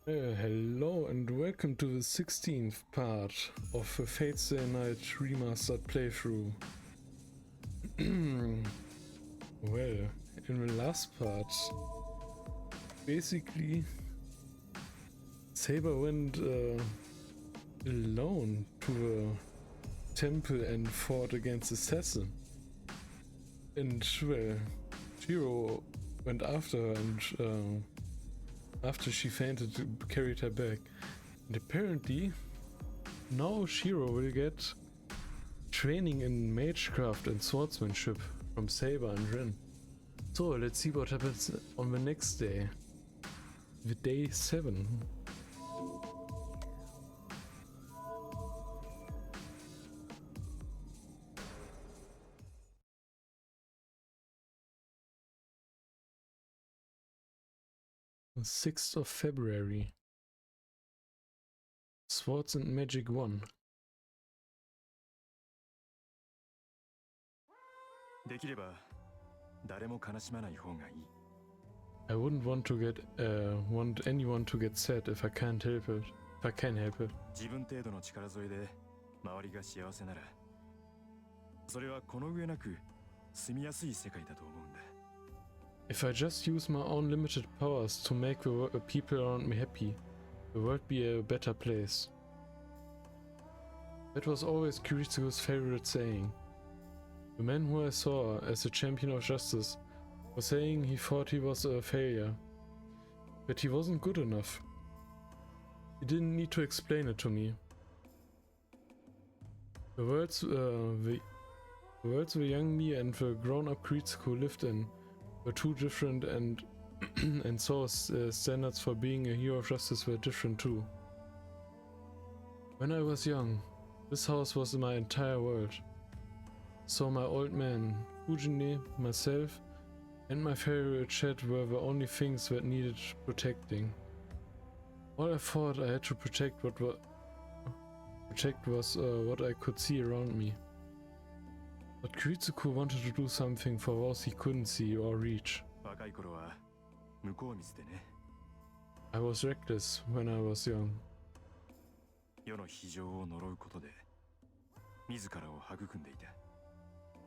Hello and welcome to the 16th part of a Fate Stay Night Remastered playthrough. Well, in the last part, basically, Saber went alone to the temple and fought against Assassin. And, well, Shiro went after her and after she fainted, carried her back. And apparently, now Shiro will get training in magecraft and swordsmanship from Saber and Rin. So let's see what happens on the next day. The day 7. The 6th of February. Swords and Magic 1. I wouldn't want to get want anyone to get sad if I can't help it. If I can help it. If I just use my own limited powers to make the people around me happy, the world be a better place. That was always Kiritsu's favorite saying. The man who I saw as the champion of justice was saying he thought he was a failure, that he wasn't good enough. He didn't need to explain it to me. The worlds the young me and the grown-up Kiritsuko lived in were too different, and and so standards for being a hero of justice were different too. When I was young, this house was my entire world. So my old man, Fujine, myself, and my favorite chat were the only things that needed protecting. All I thought I had to protect was what I could see around me. But Kiritsuko wanted to do something for those he couldn't see or reach. I was reckless when I was young.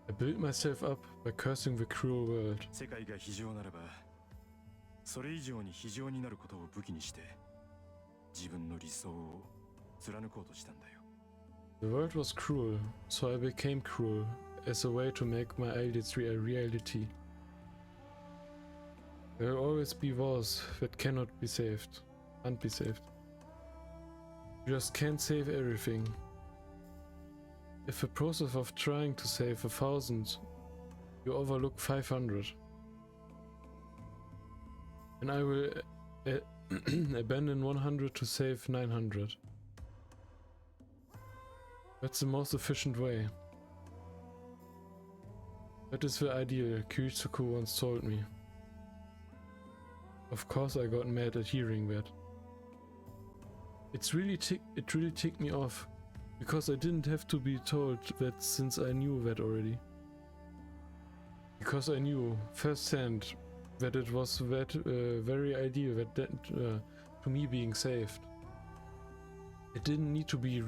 I built myself up by cursing the cruel world. The world was cruel, so I became cruel as a way to make my ideals a reality. There will always be wars that can't be saved. You just can't save everything. If the process of trying to save 1,000, you overlook 500. And I will abandon 100 to save 900. That's the most efficient way. That is the ideal Kiritsuko once told me. Of course I got mad at hearing that. It really ticked me off, because I didn't have to be told that since I knew that already. Because I knew firsthand that it was that very ideal that to me being saved. I didn't need to be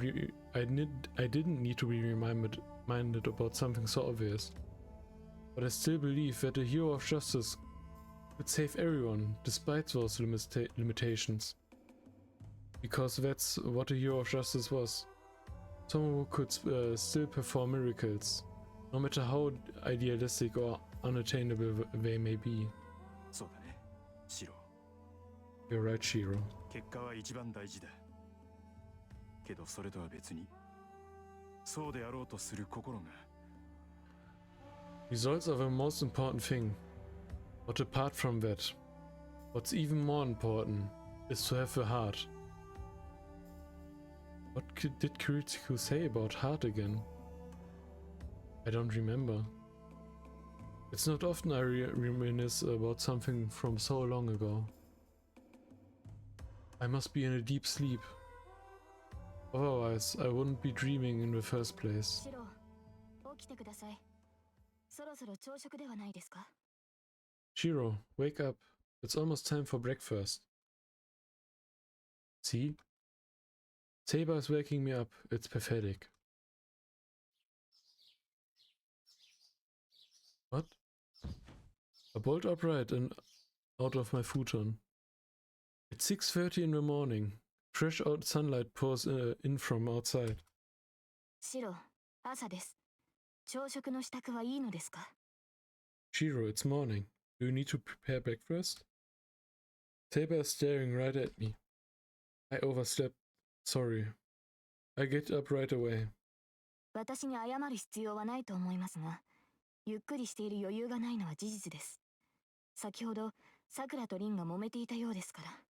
reminded about something so obvious. But I still believe that a hero of justice could save everyone, despite those limitations. Because that's what a hero of justice was. Someone who could still perform miracles, no matter how idealistic or unattainable they may be. You're right, Shiro. Results are the most important thing. But apart from that, what's even more important is to have a heart. What did Kiritsuko say about heart again? I don't remember. It's not often I reminisce about something from so long ago. I must be in a deep sleep. Otherwise, I wouldn't be dreaming in the first place. Shiro, wake up. It's almost time for breakfast. See? Saber is waking me up. It's pathetic. What? I bolt upright and out of my futon. It's 6:30 in the morning. Fresh out sunlight pours in from outside. シロ、朝です。朝食の支度はいいのですか? Shiro, it's morning. Do you need to prepare breakfast? Saber is staring right at me. I overslept. Sorry. I get up right away. 私に謝る必要はないと思いますが、ゆっくりしている余裕がないのは事実です。先ほど、さくらとリンが揉めていたようですから。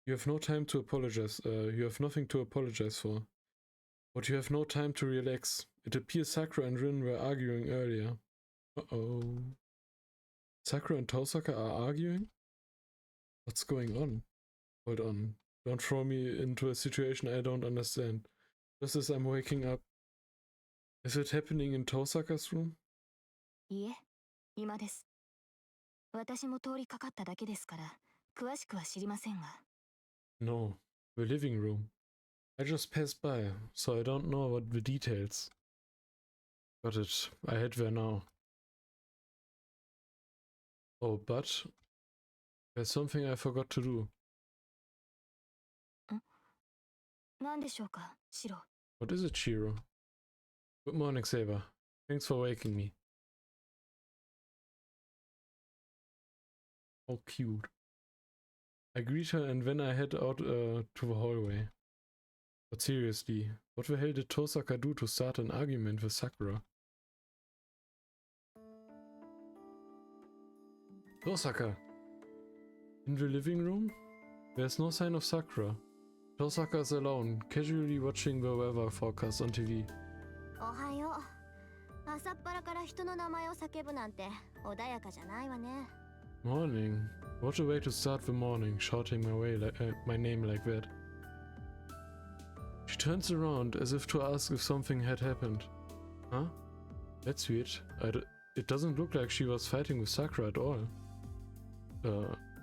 You have no time to apologize. You have nothing to apologize for. But you have no time to relax. It appears Sakura and Rin were arguing earlier. Uh-oh. Sakura and Tosaka are arguing? What's going on? Hold on. Don't throw me into a situation I don't understand. Just as I'm waking up. Is it happening in Tosaka's room? いえ、今です。私も通りかかっただけですから、詳しくは知りませんが。No, the living room. I just passed by, so I don't know what the details. Got it. I head there now. Oh, but there's something I forgot to do. 何でしょうか、シロ。What is it, Shiro? Good morning, Saber. Thanks for waking me. Oh, cute. I greet her and then I head out to the hallway. But seriously, what the hell did Tosaka do to start an argument with Sakura? Tosaka! In the living room? There's no sign of Sakura. Tosaka is alone, casually watching the weather forecast on TV. おはよう。朝っぱらから人の名前を叫ぶなんて穏やかじゃないわね。Morning. What a way to start the morning, shouting my name like that. She turns around as if to ask if something had happened. Huh? That's weird. It doesn't look like she was fighting with Sakura at all.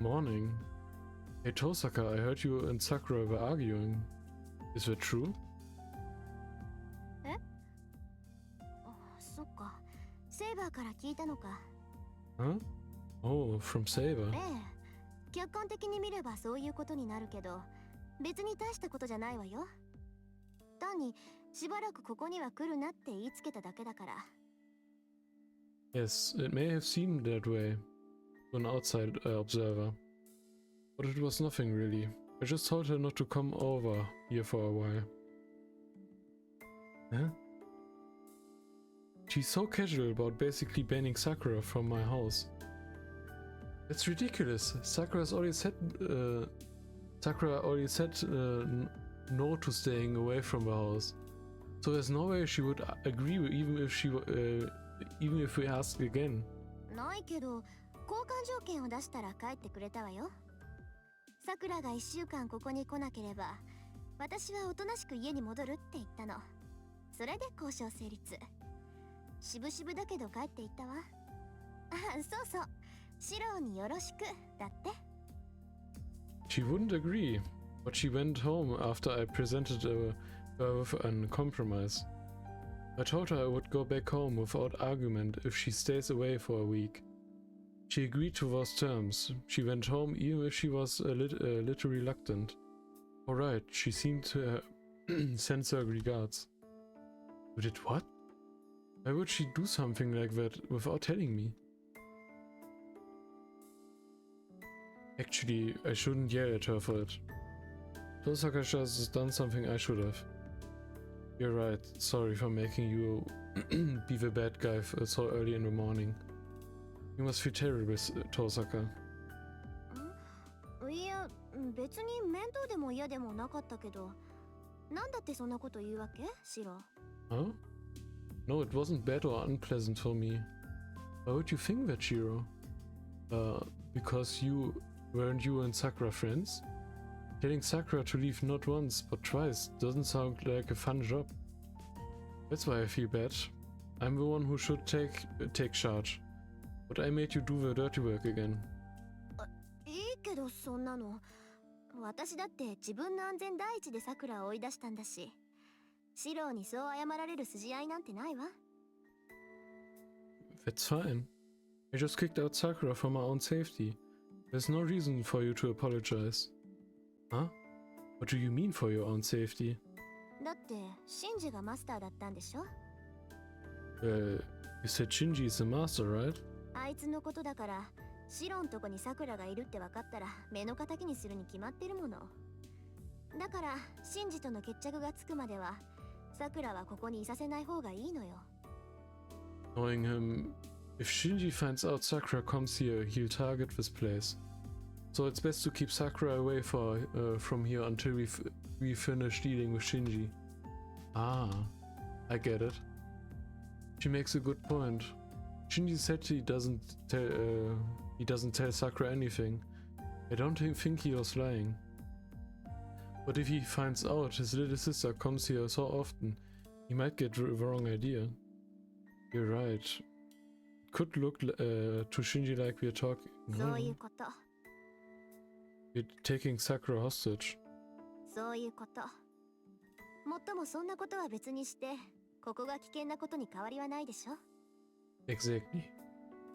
Morning. Hey Tosaka, I heard you and Sakura were arguing. Is that true? え？そっか。セイバーから聞いたのか。Huh? Oh, from Saber. ええ。客観的に見ればそういうことになるけど、別に大したことじゃないわよ。単にしばらくここには来るなって言いつけただけだから。Yes, it may have seemed that way to an outside observer. But it was nothing really. I just told her not to come over here for a while. Huh? She's so casual about basically banning Sakura from my house. That's ridiculous. Sakura already said no to staying away from the house. So there's no way she would agree even if we asked again. ないけど、交換条件を出したら帰ってくれたわよ。さくらが1週間ここに来なければ、私はおとなしく家に戻るって言ったの。それで交渉成立。しぶしぶだけど帰っていったわ。あ、そうそう。シローによろしくだって。She wouldn't agree, but she went home after I presented her with a compromise. I told her I would go back home without argument if she stays away for a week. She agreed to those terms. She went home even if she was a little reluctant. Alright, she seemed to send her regards. You did what? Why would she do something like that without telling me? Actually, I shouldn't yell at her for it. Tosaka has done something I should have. You're right, sorry for making you be the bad guy so early in the morning. You must feel terrible, Tosaka. いや、別に面倒でも嫌でもなかったけど、なんだってそんなこと言うわけ、シロ? Huh? No, it wasn't bad or unpleasant for me. Why would you think that, Shiro? Because weren't you and Sakura friends? Telling Sakura to leave not once, but twice doesn't sound like a fun job. That's why I feel bad. I'm the one who should take charge. But I made you do the dirty work again. いいけどそんなの。私だって自分の安全第一で桜を追い出したんだし、シローにそう謝られる筋合いなんてないわ。That's fine. I just kicked out Sakura for my own safety. There's no reason for you to apologize. Huh? What do you mean for your own safety? だってシンジがマスターだったんでしょ。You said Shinji is the master, right? あいつのことだから、シロんとこに桜がいるって分かったら目の敵にするに決まってるもの。だからシンジとの決着がつくまでは桜はここにいさせない方がいいのよ。Knowing him, if Shinji finds out Sakura comes here, he'll target this place. So it's best to keep Sakura away from here until we finish dealing with Shinji. Ah, I get it. She makes a good point. Shinji said he doesn't tell Sakura anything. I don't think he was lying. But if he finds out his little sister comes here so often, he might get the wrong idea. You're right. It could look to Shinji like we're talking. そういうこと。We're taking Sakura hostage. そういうこと。もっともそんなことは別にして、ここが危険なことに変わりはないでしょ。Exactly.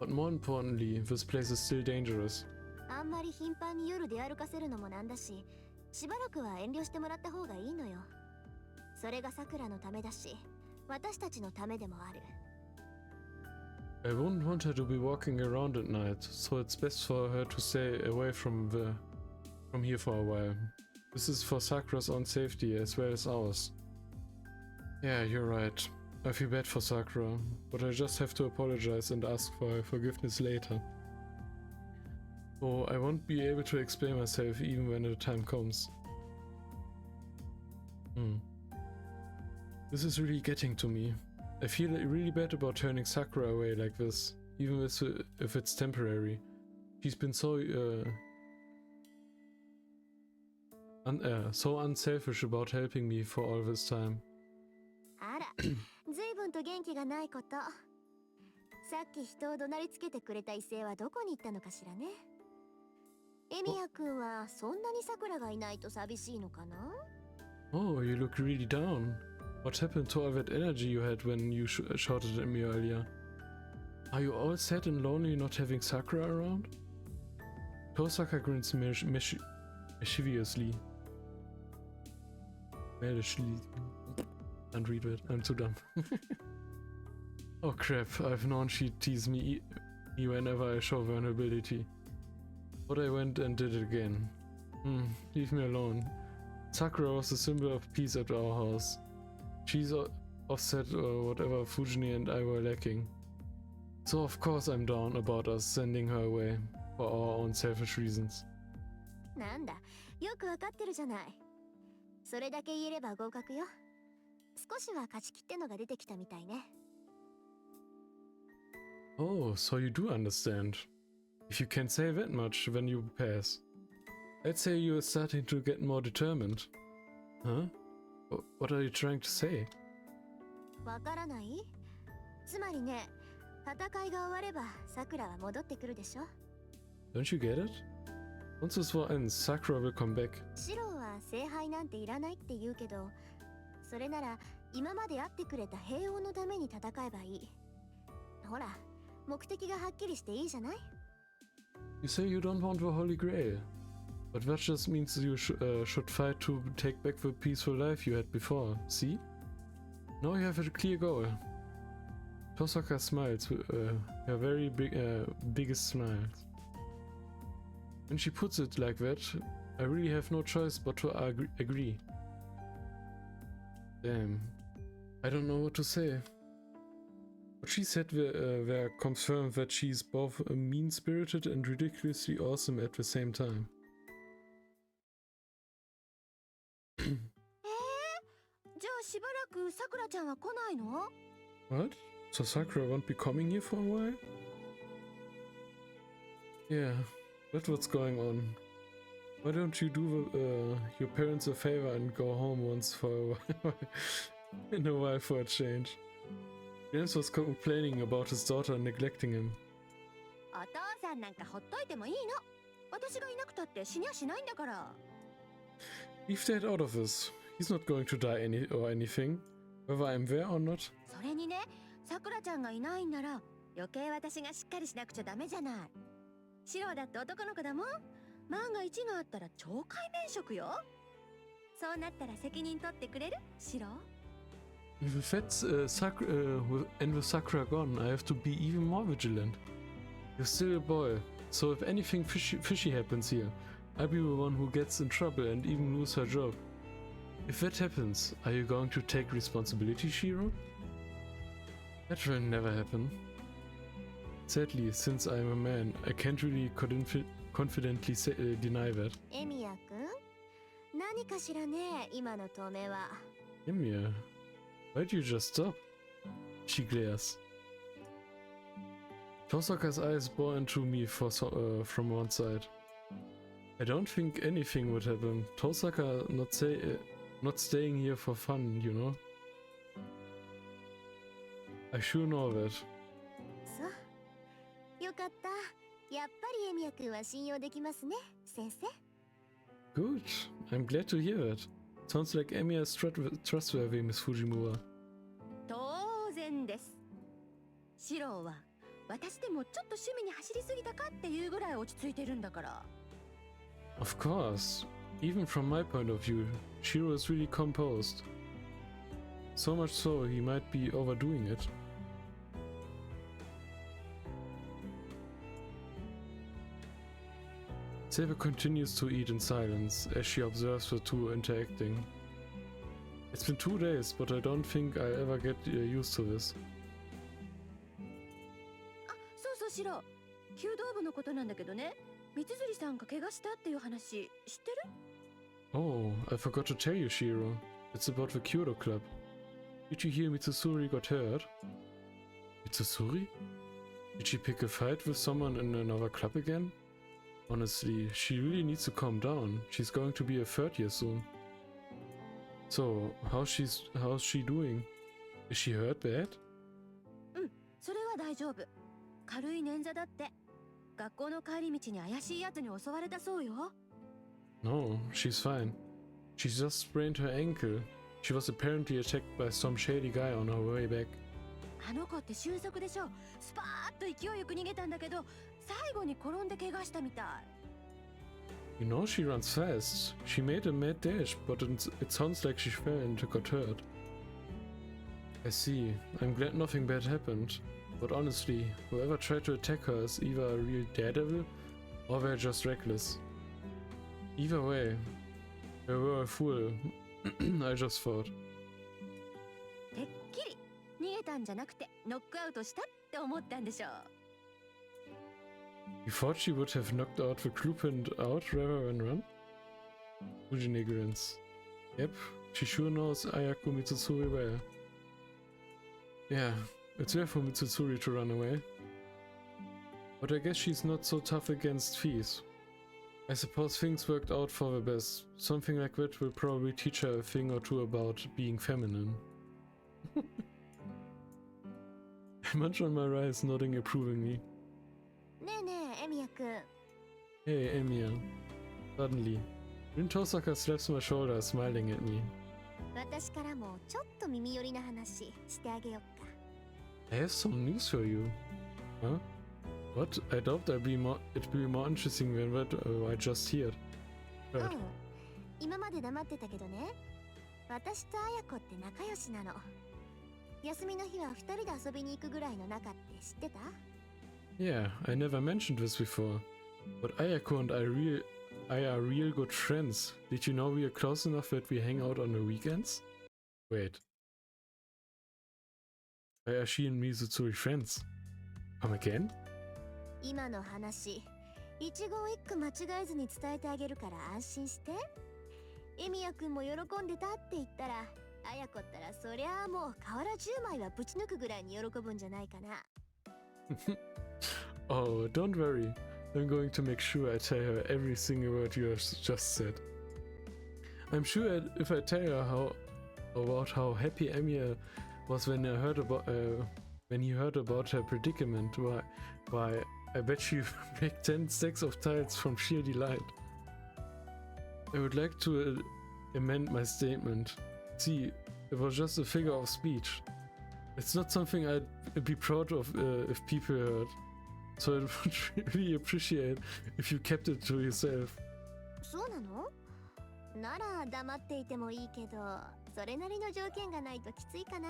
But more importantly, this place is still dangerous. あんまり頻繁に夜出歩かせるのもなんだし、しばらくは遠慮してもらった方がいいのよ。それが桜のためだし、私たちのためでもある。I wouldn't want her to be walking around at night, so it's best for her to stay away from here for a while. This is for Sakura's own safety as well as ours. Yeah, you're right. I feel bad for Sakura, but I just have to apologize and ask for her forgiveness later. So I won't be able to explain myself even when the time comes. This is really getting to me. I feel really bad about turning Sakura away like this, even if it's temporary. She's been so unselfish about helping me for all this time. あら、随分と元気がないこと。さっき人を怒鳴りつけてくれた異性はどこに行ったのかしらね。エミヤ君はそんなに桜がいないと寂しいのかな？ Oh, you look really down. What happened to all that energy you had when you shouted at me earlier? Are you all sad and lonely not having Sakura around? Tosaka grins mischievously. Maliciously. Can't read it, I'm too dumb. Oh crap, I've known she'd tease me whenever I show vulnerability. But I went and did it again. Leave me alone. Sakura was a symbol of peace at our house. She's offset whatever Fujini and I were lacking. So of course I'm down about us sending her away for our own selfish reasons. なんだ、よくわかってるじゃない。それだけ言えれば合格よ。少しは勝ち切ってのが出てきたみたいね。Oh, so you do understand. If you can say that much, then you pass. I'd say you are starting to get more determined. Huh? What are you trying to say? わからない？つまりね、戦いが終われば桜は戻ってくるでしょ。Don't you get it? Once this war ends, Sakura will come back. シロは聖杯なんていらないって言うけど、それなら今まで会ってくれた平穏のために戦えばいい。ほら、目的がはっきりしていいじゃない？ You say you don't want the Holy Grail. But that just means you should fight to take back the peaceful life you had before, see? Now you have a clear goal. Tosaka smiles, her very biggest smiles. When she puts it like that, I really have no choice but to agree. Damn, I don't know what to say. What she said were confirmed that she's both mean-spirited and ridiculously awesome at the same time. じゃあしばらくさくらちゃんは来ないの？ What? So Sakura won't be coming here for a while? Yeah, that's what's going on. Why don't you do your parents a favor and go home once for a while? In a while for a change. James was complaining about his daughter neglecting him. お父さんなんかほっといてもいいの。私がいなくたって死にゃしないんだから。Leave that out of this. He's not going to die anything, whether I'm there or not. それにね、さくらちゃんがいないんなら余計私がしっかりしなくちゃダメじゃない。シロだって男の子だもん。万が一があったら懲戒免職よ。そうなったら責任取ってくれる？シロ？ With Sakura gone, I have to be even more vigilant. You're still a boy, so if anything fishy happens here, I'll be the one who gets in trouble and even lose her job. If that happens, are you going to take responsibility, Shiro? That will never happen. Sadly, since I'm a man, I can't really confidently deny that. エミヤ君、何かしらね、今の止めは。Emiya, why'd you just stop? She glares. Tosaka's eyes bore into me from one side. I don't think anything would happen. Tosaka not staying here for fun, you know? I sure know that. そう。よかった。やっぱりエミヤ君は信用できますね、先生。Good. I'm glad to hear that. Sounds like Emiya is trustworthy, Miss Fujimura. 当然です。シロは私でもちょっと趣味に走りすぎたかっていうぐらい落ち着いてるんだから。Of course. Even from my point of view, Shiro is really composed. So much so, he might be overdoing it. Saber continues to eat in silence as she observes the two interacting. It's been 2 days, but I don't think I'll ever get used to this. あ、そうそうシロ。弓道部のことなんだけどね。三辻さんが怪我したっていう話知ってる？ Oh, I forgot to tell you, Shiro. It's about the Kyoto Club. Did you hear Mitsusuri got hurt? Mitsusuri? Did she pick a fight with someone in another club again? Honestly, she really needs to calm down. She's going to be a third year soon. So, how's she doing? Is she hurt bad? うん、それは大丈夫。軽い捻挫だって。学校の帰り道に怪しい奴に襲われたそうよ。No, she's fine. She's just sprained her ankle. She was apparently attacked by some shady guy on her way back. あの子って俊足でしょ。スパーッと勢いよく逃げたんだけど、最後に転んで怪我したみたい。You know she runs fast. She made a mad dash, but it sounds like she fell and got hurt. I see. I'm glad nothing bad happened. But honestly, whoever tried to attack her is either a real daredevil or they're just reckless. Either way, they were a fool. I just thought. てっきり逃げたんじゃなくてノックアウトしたって思ったんでしょう。You thought she would have knocked out the Cluepin out rather than run? Fujine grins. Yep, she sure knows Ayako Mitsusuri well. Yeah, it's rare for Mitsusuri to run away. But I guess she's not so tough against fees. I suppose things worked out for the best. Something like that will probably teach her a thing or two about being feminine. I munch on my rice, nodding approvingly. ねえねえ、エミヤ君。Hey, Emiya. Suddenly, Rin Tosaka slaps my shoulder, smiling at me. 私からもちょっと耳寄りな話してあげよっか。I have some news for you. Huh? What? I doubt it'd be more interesting than what I just heard. う Right. ん。今まで黙ってたけどね。私と綾子って仲良しなの。休みの日は二人で遊びに行くぐらいの仲って知ってた？ Yeah, I never mentioned this before. But Ayako and I are real good friends. Did you know we are close enough that we hang out on the weekends? Wait. Why are she and Mitsusuri friends? Come again? 今の話、一言一句間違えずに伝えてあげるから安心して。エミヤ君も喜んでたって言ったら、綾子ったらそりゃあもう瓦10枚はぶち抜くぐらいに喜ぶんじゃないかな。Oh, don't worry. I'm going to make sure I tell her every single word you have just said. I'm sure if I tell her about how happy Emiya was when he heard about her predicament, why I bet she break 10 stacks of tiles from sheer delight. I would like to amend my statement. See, it was just a figure of speech. It's not something I'd be proud of if people heard. So I would really appreciate if you kept it to yourself. そうなの？なら黙っていてもいいけど、それなりの条件がないときついかな。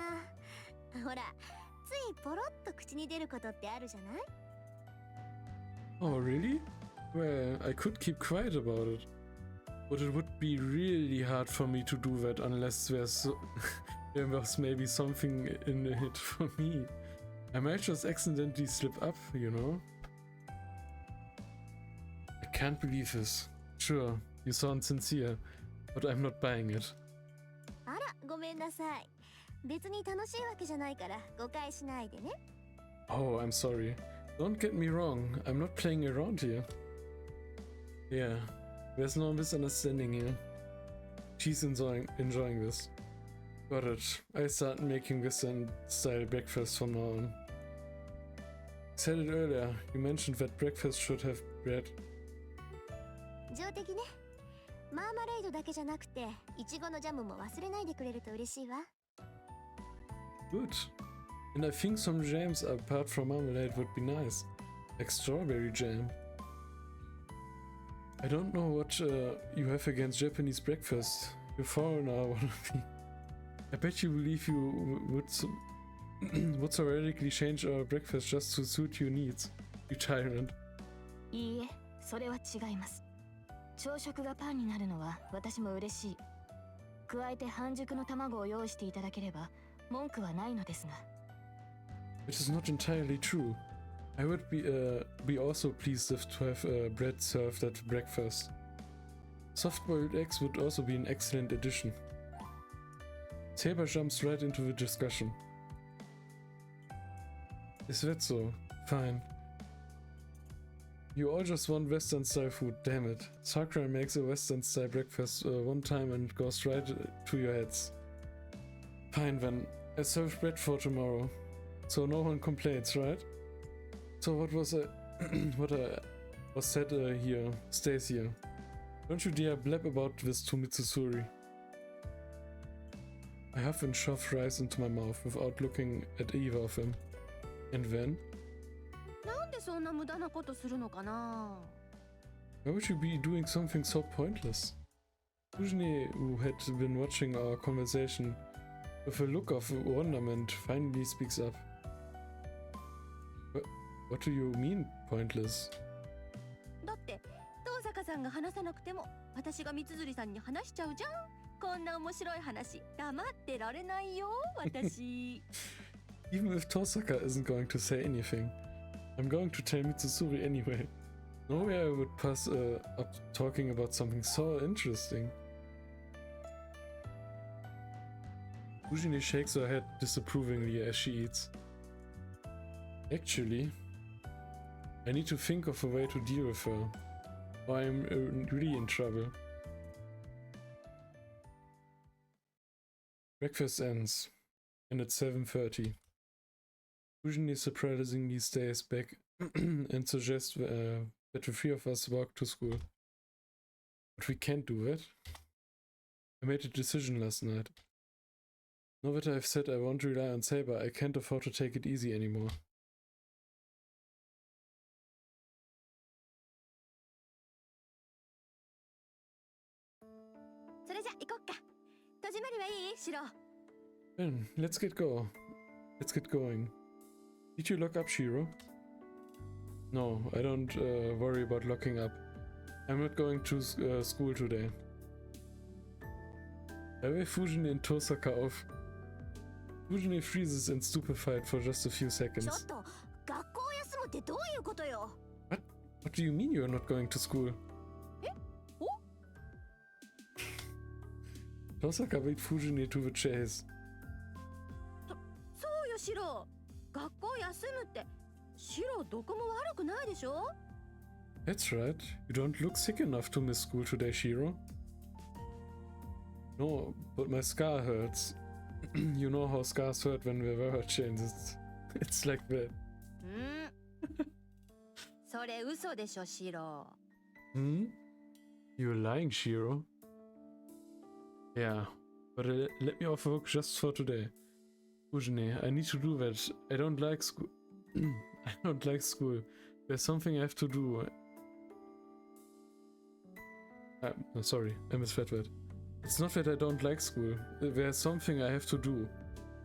ほら、ついポロッと口に出ることってあるじゃない？ Oh, really? Well, I could keep quiet about it. But it would be really hard for me to do that unless there was maybe something in it for me. I might just accidentally slip up, you know? I can't believe this. Sure, you sound sincere, but I'm not buying it. あら、ごめんなさい。別に楽しいわけじゃないから誤解しないでね。Oh, I'm sorry. Don't get me wrong, I'm not playing around here. Yeah, there's no misunderstanding here. She's enjoying this. Got it. I start making Western style breakfast from now on. Said it earlier, you mentioned that breakfast should have bread. 上出来ね。マーマレードだけじゃなくて、いちごのジャムも忘れないでくれると嬉しいわ。Good. And I think some jams apart from marmalade would be nice. Like strawberry jam. I don't know what you have against Japanese breakfast. You're a foreigner, wannabe. I bet you believe you would theoretically change our breakfast just to suit your needs, you tyrant. いいえ、それは違います。朝食がパンになるのは私も嬉しい。加えて半熟の卵を用意していただければ文句はないのですが。It is not entirely true. I would be also pleased if to have bread served at breakfast. Soft-boiled eggs would also be an excellent addition. Saber jumps right into the discussion. Is that so? Fine. You all just want Western-style food, damn it. Sakura makes a Western-style breakfast one time and goes right to your heads. Fine then, I serve bread for tomorrow. So no one complains, right? So what was what was said here stays here. Don't you dare blab about this to Mitsusuri. I huff and shove rice into my mouth without looking at either of them. And then? なんでそんな無駄なことするのかな? Why would you be doing something so pointless? Fujine, who had been watching our conversation with a look of wonderment, finally speaks up. What do you mean, pointless? だって東坂さんが話さなくても私が三辻さんに話しちゃうじゃん。こんな面白い話黙ってられないよ私。Even if Tosaka isn't going to say anything, I'm going to tell Mitsusuri anyway. Nowhere I would pass up talking about something so interesting. Fujine shakes her head disapprovingly as she eats. Actually, I need to think of a way to deal with her, or I'm really in trouble. Breakfast ends, and it's 7:30. Fujine surprisingly stays back and suggests that the three of us walk to school. But we can't do that. I made a decision last night. Now that I've said I won't rely on Saber, I can't afford to take it easy anymore. それじゃ行こっか。戸締まりはいい？シロ。Then, let's get going. Did you lock up Shiro? No, I don't worry about locking up. I'm not going to school today. I wave Fujine and Tosaka off. Fujine freezes and stupefied for just a few ちょっ seconds. と学校を休むってどういうことよ。 What do you mean you're not going to school? お？ Tosaka beat Fujine to the chase. そうよシロ。学校休むってシロどこも悪くないでしょ？ That's right. You don't look sick enough to miss school today, Shiro. No, but my scar hurts. You know how scars hurt when the weather changes. It's like that. それ嘘でしょシロ。 Hmm? You're lying, Shiro. Yeah, but let me off work just for today. Ujine, I need to do that. I don't like school. I don't like school. There's something I have to do. Sorry, I misread that. It's not that I don't like school. There's something I have to do.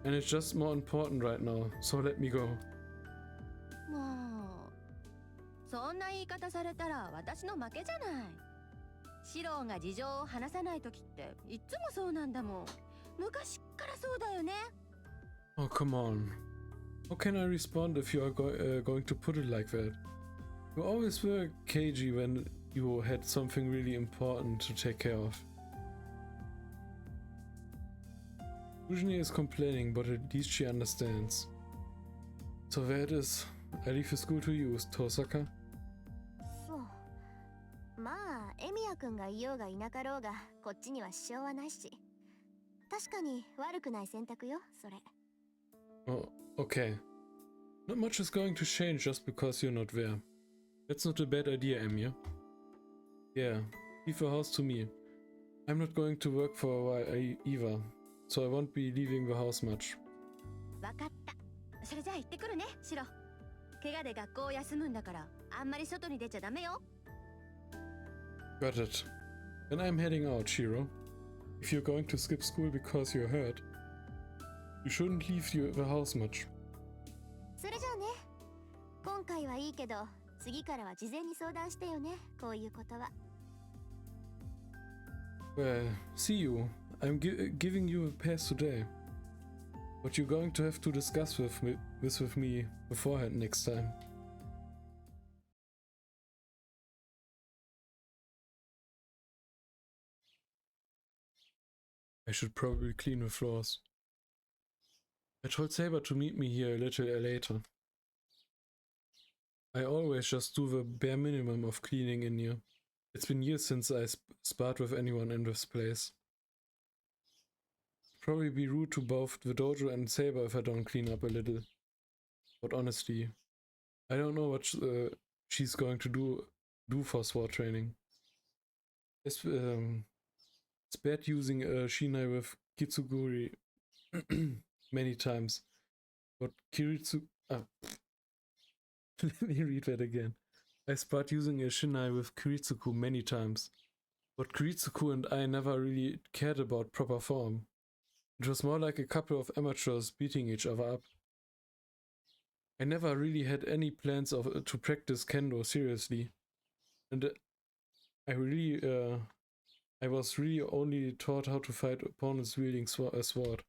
And it's just more important right now, so let me go. もうそんな言い方されたら私の負けじゃない。シローが事情を話さない時っていつもそうなんだもん。昔っからそうだよね。Oh, come on. How can I respond if you are going to put it like that? You always were cagey when you had something really important to take care of. Ujine is complaining, but at least she understands. So there it is. I leave the school to you, Tosaka. そう。まあエミヤくんがいようがいなかろうがこっちには支障はないし、確かに悪くない選択よそれ。 Oh, okay. Not much is going to change just because you're not there. That's not a bad idea, Emiya. Yeah, leave the house to me. I'm not going to work for a while either, so I won't be leaving the house much. わかった。それじゃあ行ってくるね、シロ。怪我で学校を休むんだからあんまり外に出ちゃダメよ。 Got it. Then I'm heading out, Shiro. If you're going to skip school because you're hurt, you shouldn't leave the house much. それじゃあね。今回はいいけど、次からは事前に相談してよね。こういうことは。Well, see you. I'm giving you a pass today. But you're going to have to discuss this with me beforehand next time. I should probably clean the floors. I told Saber to meet me here a little later. I always just do the bare minimum of cleaning in here. It's been years since I sparred with anyone in this place. Probably be rude to both the dojo and Saber if I don't clean up a little. But honestly, I don't know what she's going to do for sword training. It's bad using a Shinai with Kitsuguri many times. But Kiritsu... Let me read that again. I sparred using a Shinai with Kiritsuku many times. But Kiritsuku and I never really cared about proper form. It was more like a couple of amateurs beating each other up. I never really had any plans to practice kendo seriously. And I was really only taught how to fight opponents wielding a sword.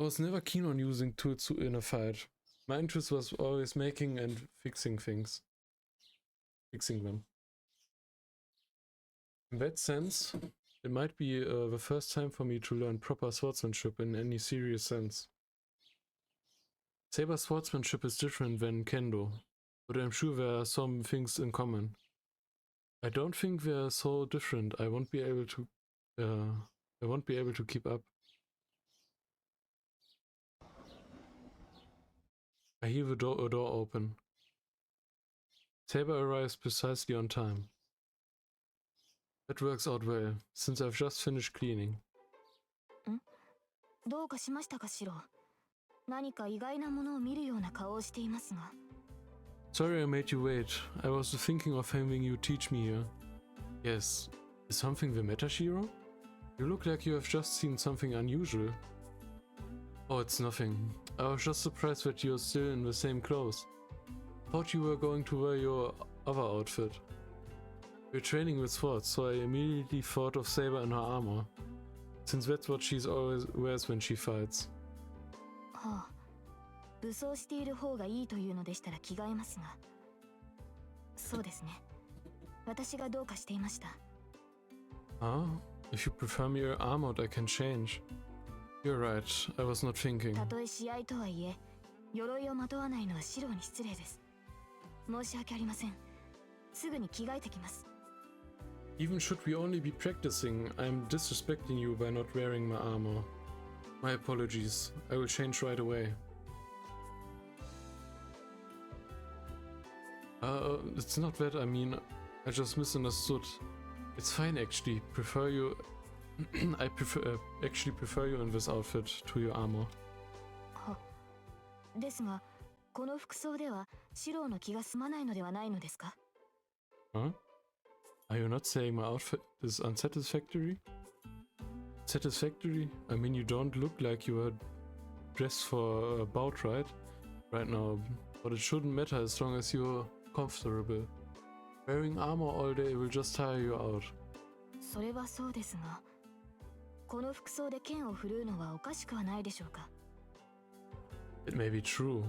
I was never keen on using tools in a fight. My interest was always making and fixing things. Fixing them. In that sense, it might be the first time for me to learn proper swordsmanship in any serious sense. Saber swordsmanship is different than kendo, but I'm sure there are some things in common. I don't think they are so different. I won't be able to keep up. I hear the door open. Saber arrives precisely on time. That works out well, since I've just finished cleaning. どうかしましたか、シロ。何か意外なものを見るような顔をしていますが。Sorry I made you wait. I was thinking of having you teach me here. Yes. Is something the matter, Shiro? You look like you have just seen something unusual. Oh, it's nothing. I was just surprised that you're still in the same clothes. Thought you were going to wear your other outfit. We're training with swords, so I immediately thought of Saber in her armor, since that's what she always wears when she fights. はあ、武装している方がいいというのでしたら着替えますが。そうですね。私がどうかしていました。Huh? If you prefer me armored, I can change. You're right, I was not thinking. たとえ試合とはいえ、鎧をまとわないのはシロに失礼です。申し訳ありません。すぐに着替えてきます。Even should we only be practicing, I'm disrespecting you by not wearing my armor. My apologies. I will change right away. It's not that, I mean, I just misunderstood. It's fine actually. Prefer you I actually prefer you in this outfit to your armor. ですが、この服装ではシローの気が済まないのではないのですか？ Huh? Are you not saying my outfit is unsatisfactory? Satisfactory? I mean, you don't look like you are dressed for a bout, right now, but it shouldn't matter as long as you're comfortable. Wearing armor all day will just tire you out. それはそうですが、この服装で剣を振るうのはおかしくはないでしょうか？ It may be true,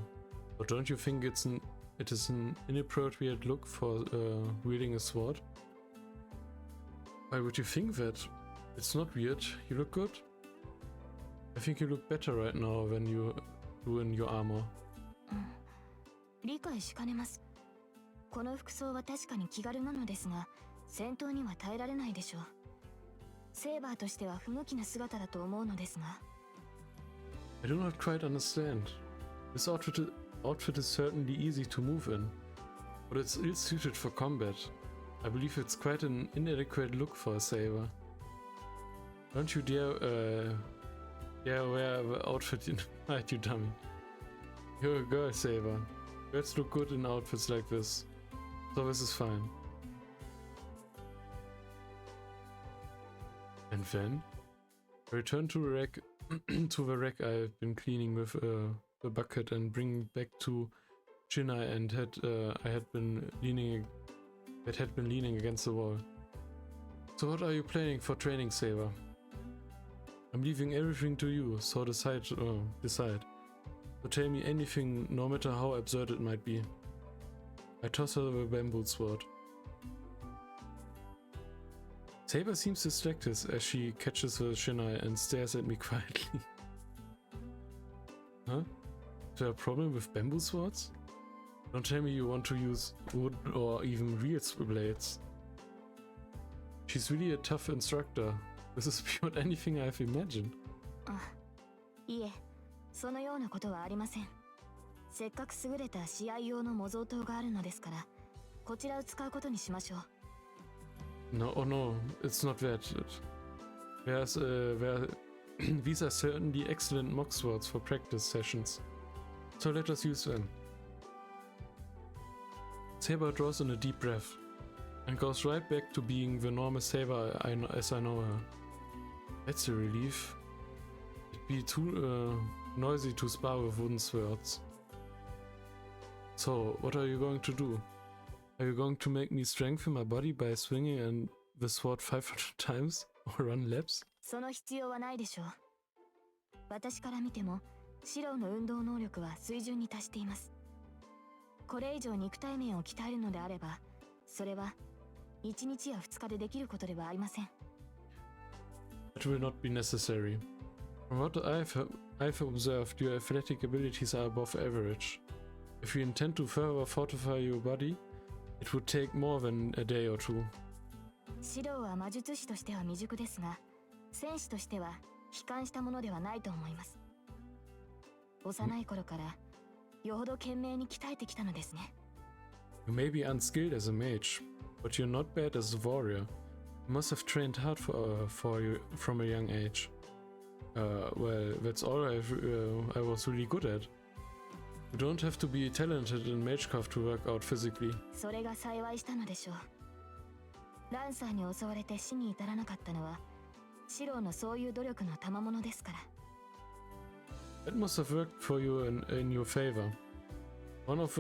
but don't you think it is an inappropriate look for wielding a sword? Why would you think that? It's not weird. You look good. I think you look better right now than you do in your armor. 理解しかねます。この服装は確かに気軽なのですが、戦闘には耐えられないでしょう。セーバーとしては不向きな姿だと思うのですが。I do not quite understand. This outfit is certainly easy to move in, but it's ill-suited for combat. I believe it's quite an inadequate look for a saber. Don't you dare wear the outfit tonight, you dummy. You're a girl, Saber. Girls look good in outfits like this, so this is fine. And then I return to the rack, I've been cleaning with the bucket and bringing back to Shinai and had been leaning against the wall. So what are you planning for training, Saber? I'm leaving everything to you, so decide. So tell me anything, no matter how absurd it might be. I toss her the bamboo sword. Saber seems distracted as she catches the Shinai and stares at me quietly. Huh? Is there a problem with bamboo swords? Don't tell me you want to use wood or even real blades. She's really a tough instructor. This is beyond anything I've imagined. いえ、そのようなことはありません。せっかく優れた試合用の模造刀があるのですから、こちらを使うことにしましょう。No, oh no, it's not that. These are certainly excellent mock swords for practice sessions. So let us use them. Saber draws in a deep breath and goes right back to being the normal Saber as I know her. That's a relief. It'd be too noisy to spar with wooden swords. So, what are you going to do? Are you going to make me strengthen my body by swinging the sword 500 times or run laps? その必要はないでしょう。私から見ても、シローの運動能力は水準に達しています。これ以上肉体面を鍛えるのであれば、それは1日や2日でできることではありません。That will not be necessary. From what I've observed, your athletic abilities are above average. If you intend to further fortify your body, it would take more than a day or two. シローは魔術師としては未熟ですが、戦士としては悲観したものではないと思います。幼い頃からよほど懸命に鍛えてきたのですね。You may be unskilled as a mage, but you're not bad as a warrior. You must have trained hard for you from a young age. Well, that's all I was really good at. You don't have to be talented in magecraft to work out physically. それが幸いしたのでしょう。ランサーに襲われて死に至らなかったのは、シローのそういう努力の賜物ですから。That must have worked for you in your favor. One of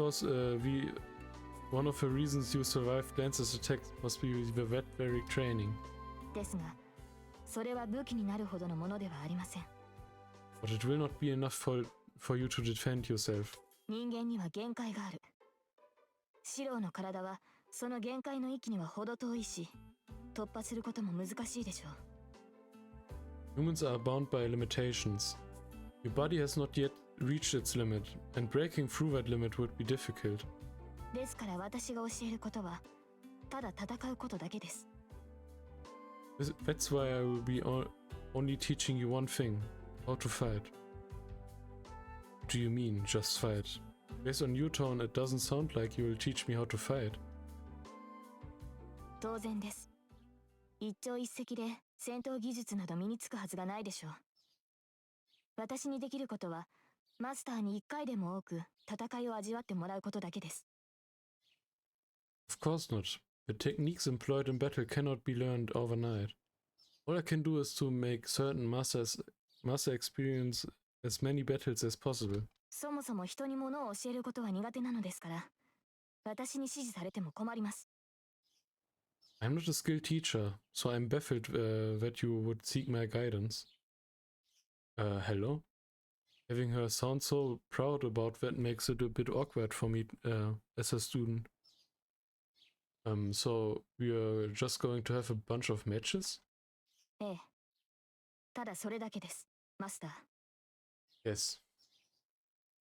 the reasons you survived Lance's attacks must be that very training. ですが、それは武器になるほどのものではありません。But it will not be enough for you to defend yourself. 人間には限界がある。シローの体はその限界の域には程遠いし、突破することも難しいでしょう。Humans are bound by limitations. Your body has not yet reached its limit, and breaking through that limit would be difficult. ですから私が教えることは、ただ戦うことだけです。That's why I will be only teaching you one thing: how to fight. What do you mean, just fight? Based on your tone, it doesn't sound like you will teach me how to fight. 当然です。一朝一夕で戦闘技術など身につくはずがないでしょう。私にできることは、マスターに一回でも多く戦いを味わってもらうことだけです。Of course not. The techniques employed in battle cannot be learned overnight. All I can do is to make certain master experience as many battles as possible. そもそも人に物を教えることは苦手なのですから、私に指示されても困ります。I'm not a skilled teacher, so I'm baffled that you would seek my guidance. Hello? Having her sound so proud about that makes it a bit awkward for me as a student. So we are just going to have a bunch of matches? ええ。ただそれだけです、マスター。Yes.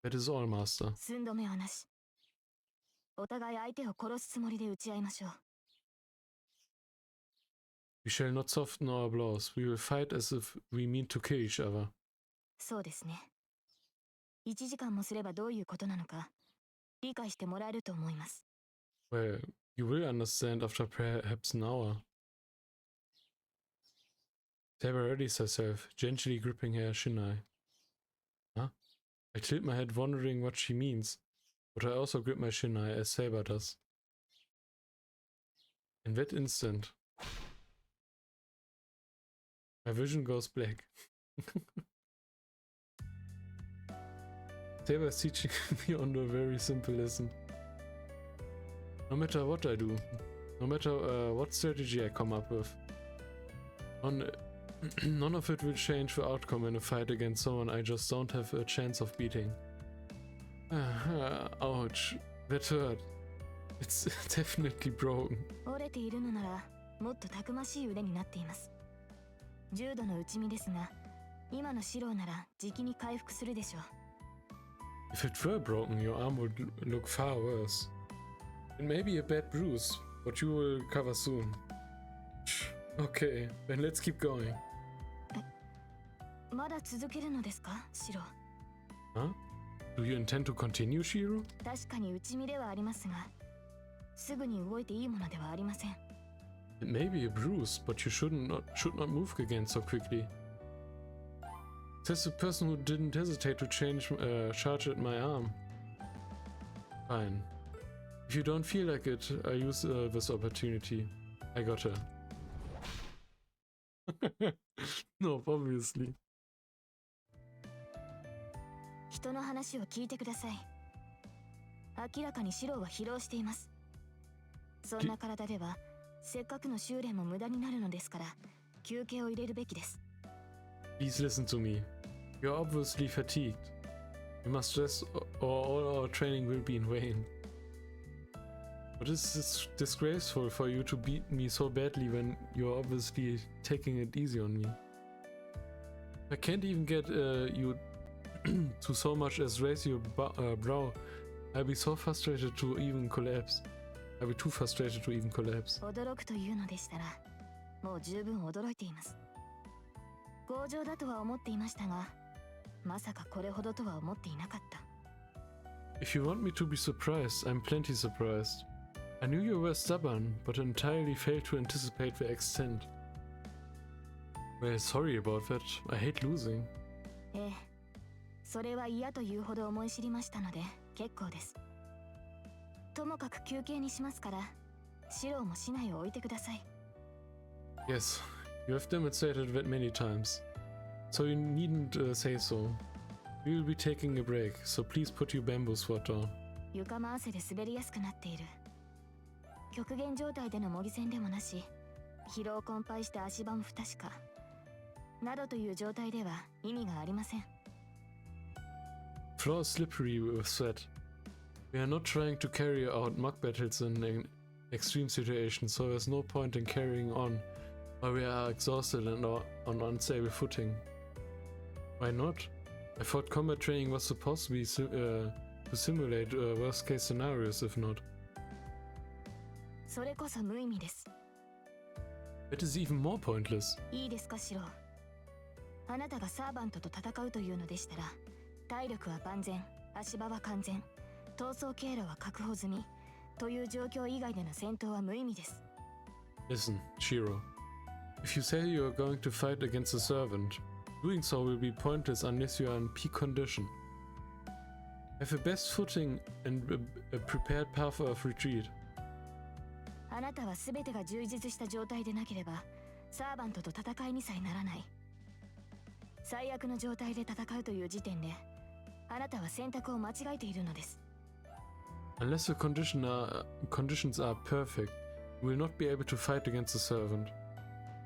That is all, Master. 寸止めはなし。お互い相手を殺すつもりで打ち合いましょう。We shall not soften our blows. We will fight as if we mean to kill each other. そうですね。1時間もすればどういうことなのか理解してもらえると思います。Well, you will understand after perhaps an hour. Saber readies herself, gently gripping her shinai. Huh? I tilt my head, wondering what she means, but I also grip my shinai as Saber does. In that instant, my vision goes black. Saber is teaching me on a very simple lesson. No matter what I do, no matter what strategy I come up with, none of it will change the outcome in a fight against someone I just don't have a chance of beating. Ouch, that hurt. It's definitely broken. 折れているのならもっとたくましい腕になっています。重度の打ち身ですが、今の指導ならじきに回復するでしょう。If it were broken, your arm would look far worse. It may be a bad bruise, but you will recover soon. Okay, then let's keep going. まだ続けるのですか、シロ。Huh? Do you intend to continue, Shiro? 確かに打ち身ではありますが、すぐに動いていいものではありません。It may be a bruise, but you should not move again so quickly. Says the person who didn't hesitate to charge at my arm. Fine. If you don't feel like it, I use this opportunity. I got her. No, obviously. 人の話を聞いてください。明らかにシロは疲労しています。そんな体ではせっかくの修練も無駄になるのですから休憩を入れるべきです。Please listen to me. You're obviously fatigued. You must rest or all our training will be in vain. But this is disgraceful for you to beat me so badly when you're obviously taking it easy on me. I can't even get you to so much as raise your brow. I'll be so frustrated to even collapse. I'll be too frustrated to even collapse. 驚くというのでしたらもう十分驚いています。強情だとは思っていましたが、まさかこれほどとは思っていなかった。If you want me to be surprised, I'm plenty surprised. I knew you were stubborn, but entirely failed to anticipate the extent. Well, sorry about that. I hate losing. ええ、それは嫌というほど思い知りましたので結構です。ともかく休憩にしますから、シロも市内を置いてください。Yes, you have demonstrated that many times. So you needn't say so. We will be taking a break, so please put your bamboo sword down. 床も汗で滑りやすくなっている。極限状態での模擬戦でもなし、疲労困憊して足場も不確かなどという状態では意味がありません。Floor is slippery with sweat. We are not trying to carry out mock battles in an extreme situation, so there's no point in carrying on while we are exhausted and on unstable footing. Why not? I thought combat training was supposed to be to simulate worst case scenarios, if not. それこそ無意味です。It is even more pointless. いいですか、シロ。あなたがサーバントと戦うというのでしたら、体力は万全、足場は完全、逃走経路は確保済みという状況以外での戦闘は無意味です。Listen, Shiro. If you say you are going to fight against a servant, doing so will be pointless unless you are in peak condition. Have a best footing and a prepared path of retreat. あなたは全てが充実した状態でなければサーバントと戦いにさえならない。最悪の状態で戦うという時点であなたは選択を間違えているのです。Unless the conditions are perfect, you will not be able to fight against a servant.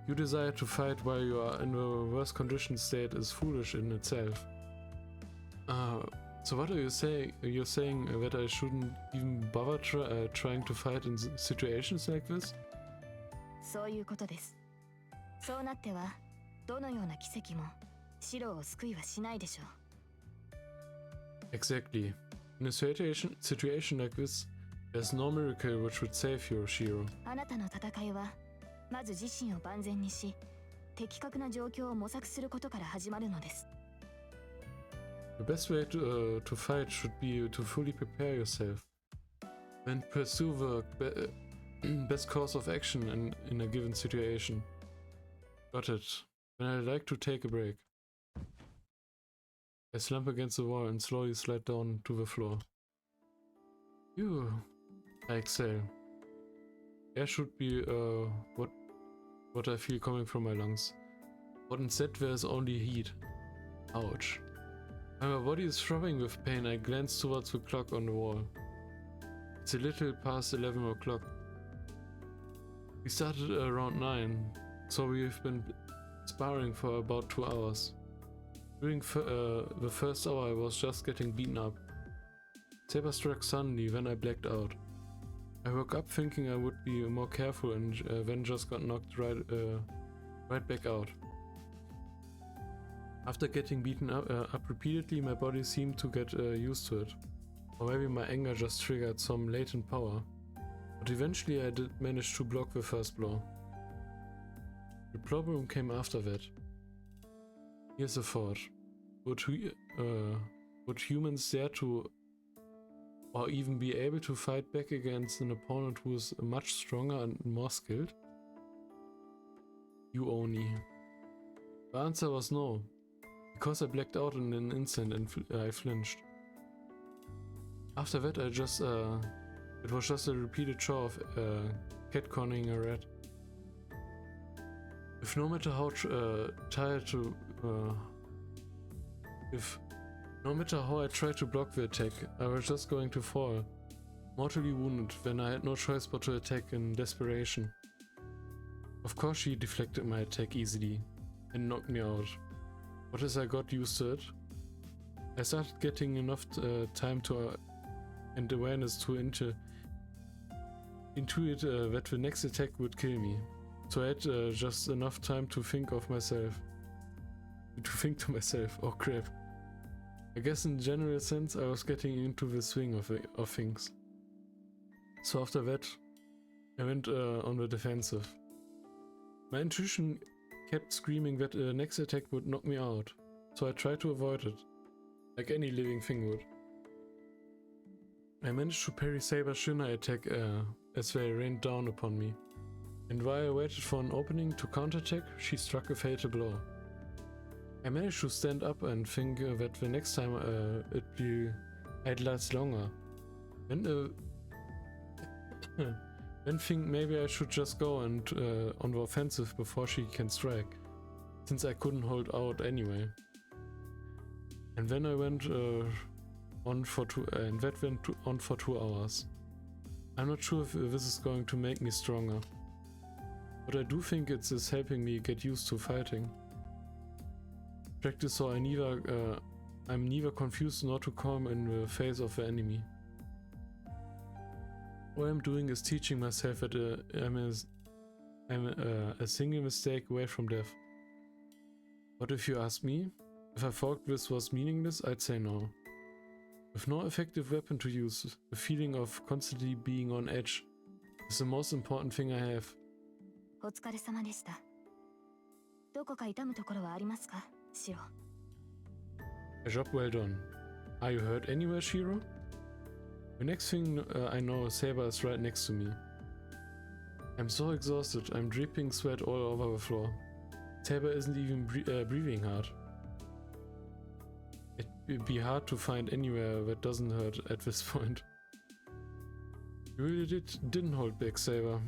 Your desire to fight while you are in a worst condition state is foolish in itself. So what are you saying? You're saying that I shouldn't even bother trying to fight in situations like this? そういうことです。そうなってはどのような奇跡もシロを救いはしないでしょう。 Exactly. In a situation like this, there's no miracle which would save you, Shiro. あなたの戦いはまず自身を万全にし、的確な状況を模索することから始まるのです。The best way to fight should be to fully prepare yourself and pursue the best course of action in a given situation. Got it. Then I'd like to take a break. I slump against the wall and slowly slide down to the floor. Phew. I exhale. Air should be what I feel coming from my lungs. But instead there's only heat. Ouch. When my body is throbbing with pain, I glance towards the clock on the wall. It's a little past 11 o'clock. We started around 9, so we've been sparring for about 2 hours. During the first hour I was just getting beaten up. Saber struck suddenly, then I blacked out. I woke up thinking I would be more careful and then just got knocked right back out. After getting beaten up repeatedly, my body seemed to get used to it. Or maybe my anger just triggered some latent power. But eventually I did manage to block the first blow. The problem came after that. Here's a thought. Would humans dare to or even be able to fight back against an opponent who is much stronger and more skilled? You only. The answer was no. Because I blacked out in an instant and I flinched. After that it was just a repeated show of cat cornering a rat. If no matter how I tried to block the attack, I was just going to fall, mortally wounded, when I had no choice but to attack in desperation. Of course she deflected my attack easily and knocked me out. But as I got used to it, I started getting enough time and awareness to intuit that the next attack would kill me. So I had just enough time to think to myself, oh crap. I guess in general sense I was getting into the swing of things. So after that, I went on the defensive. My intuition kept screaming that the next attack would knock me out, so I tried to avoid it, like any living thing would. I managed to parry Saber's Shinai attack as they rained down upon me, and while I waited for an opening to counterattack, she struck a fatal blow. I managed to stand up and think that the next time I'd last longer. Then think maybe I should just go and on the offensive before she can strike, since I couldn't hold out anyway. And then I went on for 2 hours. I'm not sure if this is going to make me stronger, but I do think it is helping me get used to fighting. Practice so I'm neither confused nor too calm in the face of the enemy. All I'm doing is teaching myself that I'm a single mistake away from death. But if you ask me, if I thought this was meaningless, I'd say no. With no effective weapon to use, the feeling of constantly being on edge is the most important thing I have. お疲れ様でした。どこか痛むところはありますか、シロ? A job well done. Are you hurt anywhere, Shiro? The next thing I know, Saber is right next to me. I'm so exhausted. I'm dripping sweat all over the floor. Saber isn't even breathing hard. It'd be hard to find anywhere that doesn't hurt at this point. You really didn't hold back, Saber.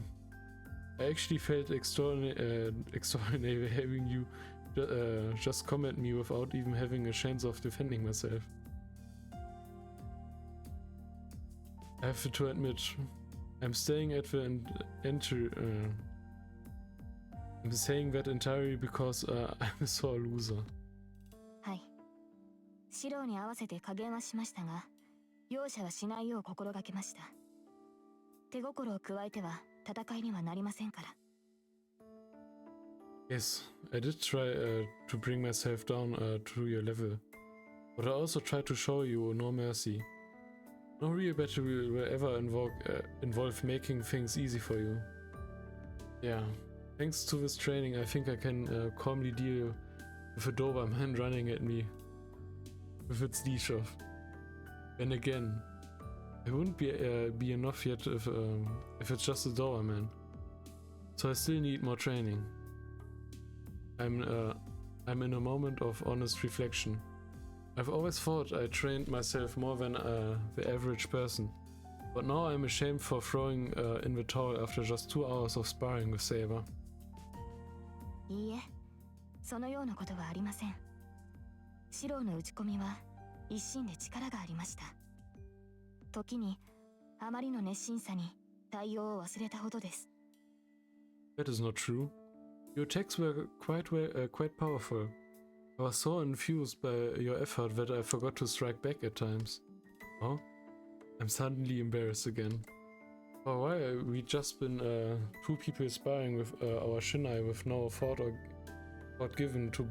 I actually felt extraordinary having you just come at me without even having a chance of defending myself. I have to admit, I'm staying at the I'm saying that entirely because I'm a sore loser. はい。シローに合わせて加減はしましたが、容赦はしないよう心がけました。手心を加えては戦いにはなりませんから。Yes, I did try to bring myself down to your level, but I also tried to show you no mercy. No real battle will ever involve making things easy for you. Yeah, thanks to this training I think I can calmly deal with a Doberman running at me with its leash off. And again, it wouldn't be enough yet if it's just a Doberman. So I still need more training. I'm in a moment of honest reflection. I've always thought I trained myself more than the average person, but now I'm ashamed for throwing in the towel after just 2 hours of sparring with Saber. いいえ、そのようなことはありません。シローの打ち込みは一心で力がありました。時にあまりの熱心さに対応を忘れたほどです。That is not true. Your attacks were quite powerful. I was so infused by your effort that I forgot to strike back at times. Oh? I'm suddenly embarrassed again. For a while we just been two people sparring with our Shinai with no thought given to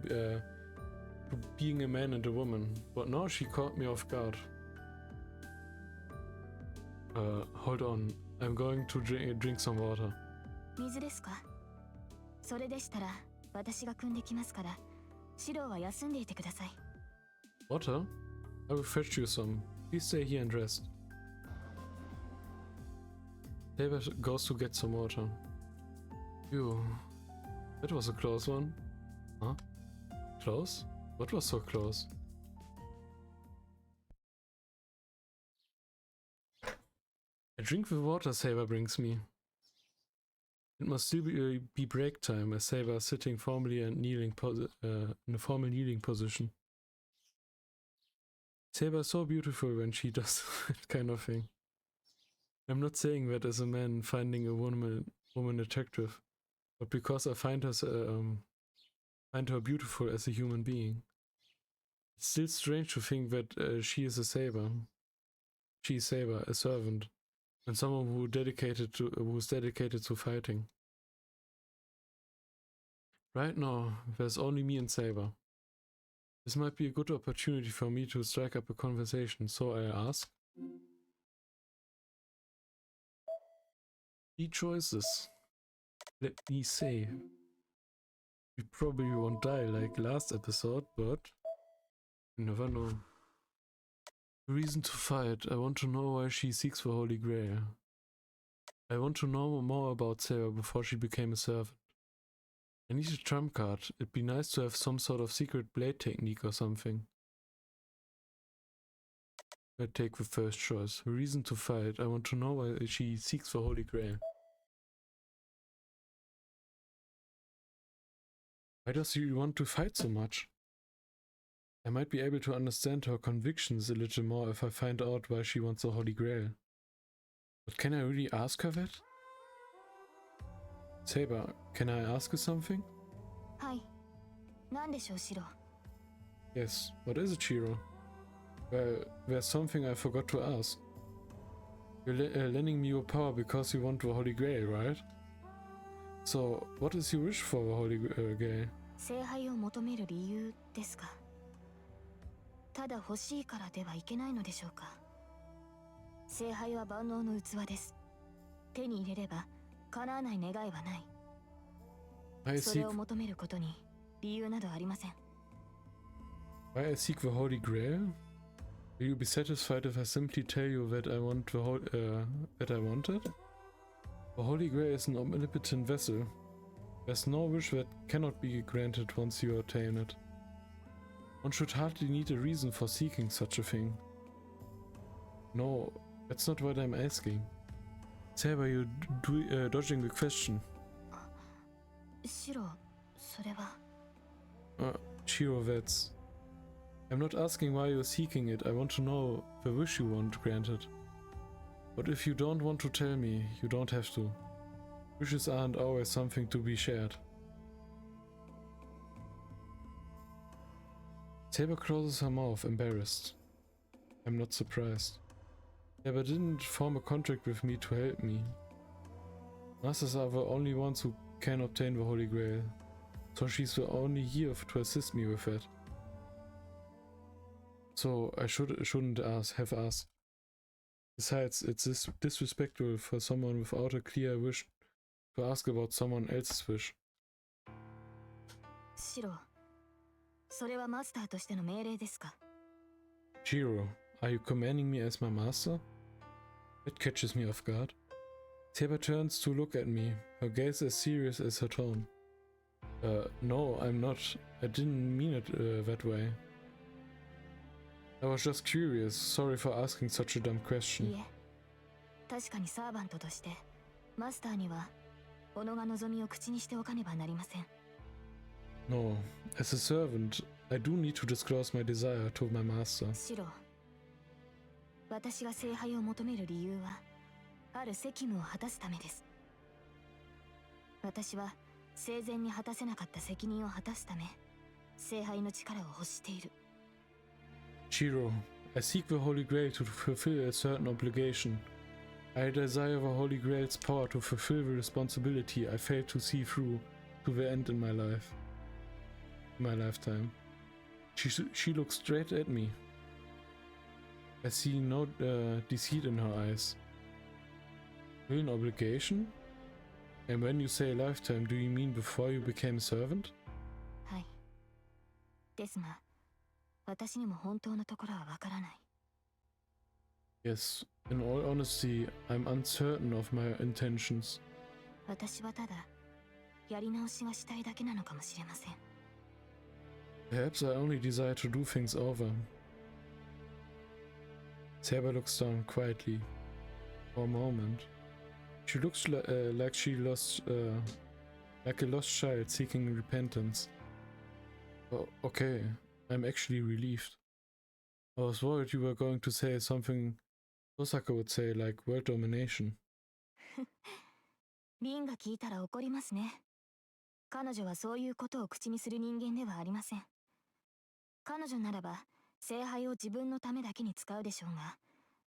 being a man and a woman, but now she caught me off guard. Hold on, I'm going to drink some water. 水ですか？それでしたら私が汲んできますから。シローは休んでいてください。Water? I will fetch you some. Please stay here and rest. Saber goes to get some water. Phew. That was a close one. Huh? Close? What was so close? I drink the water Saber brings me. It must still be break time as Saber is sitting formally and kneeling in a formal kneeling position. Saber is so beautiful when she does that kind of thing. I'm not saying that as a man finding a woman attractive, but because I find her beautiful as a human being. It's still strange to think that she is a Saber. She is Saber, a servant. And someone who's dedicated to fighting. Right now, there's only me and Saber. This might be a good opportunity for me to strike up a conversation, so I ask. 3 choices. Let me say. We probably won't die like last episode, but you never know. Reason to fight. I want to know why she seeks the Holy Grail. I want to know more about Saber before she became a servant. I need a trump card. It'd be nice to have some sort of secret blade technique or something. I take the first choice. Reason to fight. I want to know why she seeks the Holy Grail. Why does she want to fight so much? I might be able to understand her convictions a little more if I find out why she wants the Holy Grail. But can I really ask her that? Saber, can I ask you something? はい。何でしょう、シロ。Yes, what is it, Shiro? Well, there's something I forgot to ask. You're lending me your power because you want the Holy Grail, right? So, what is your wish for the Holy Grail? 聖杯を求める理由ですか。ただ欲しいからではいけないのでしょうか。聖杯は万能の器です。手に入れれば叶わない願いはない。それを求めることに理由などありません。Why I seek the Holy Grail? Will you be satisfied if I simply tell you that I want that I want it? The Holy Grail is an omnipotent vessel. There's no wish that cannot be granted once you attain it. One should hardly need a reason for seeking such a thing. No, that's not what I'm asking. Saber, you're dodging the question. シロ、それは。Shiro Vets. I'm not asking why you're seeking it, I want to know the wish you want granted. But if you don't want to tell me, you don't have to. Wishes aren't always something to be shared. Saber closes her mouth, embarrassed. I'm not surprised. Saber didn't form a contract with me to help me. Masters are the only ones who can obtain the Holy Grail, so she's the only here to assist me with that. So I shouldn't have asked. Besides, it's disrespectful for someone without a clear wish to ask about someone else's wish. シロ、それはマスターとしての命令ですか？ Jiro, are you commanding me as my master? That catches me off guard. Saber turns to look at me, her gaze as serious as her tone. No, I'm not. I didn't mean it that way. I was just curious. Sorry for asking such a dumb question. いえ、確かにサーバントとしてマスターには己が望みを口にしておかねばなりません。 No, as a servant, I do need to disclose my desire to my master. シロ、私が聖杯を求める理由はある責務を果たすためです。私は生前に果たせなかった責任を果たすため聖杯の力を欲している。 Jiro, I seek the Holy Grail to fulfill a certain obligation. I desire the Holy Grail's power to fulfill the responsibility I failed to see through to the end in my lifetime. She looks straight at me. I see no deceit in her eyes. Will an obligation? And when you say lifetime, do you mean before you became a servant? はい。ですが、私にも本当のところはわからない。 Yes, in all honesty, I'm uncertain of my intentions. 私はただやり直しがしたいだけなのかもしれません。 Perhaps I only desire to do things over. Saber looks down quietly for a moment. She looks like she lost, like a lost child seeking repentance. Oh, okay, I'm actually relieved. I was worried you were going to say something Osaka would say, like world domination. リンが聞いたら怒りますね。彼女はそういうことを口にする人間ではありません。彼女ならば聖杯を自分のためだけに使うでしょうが、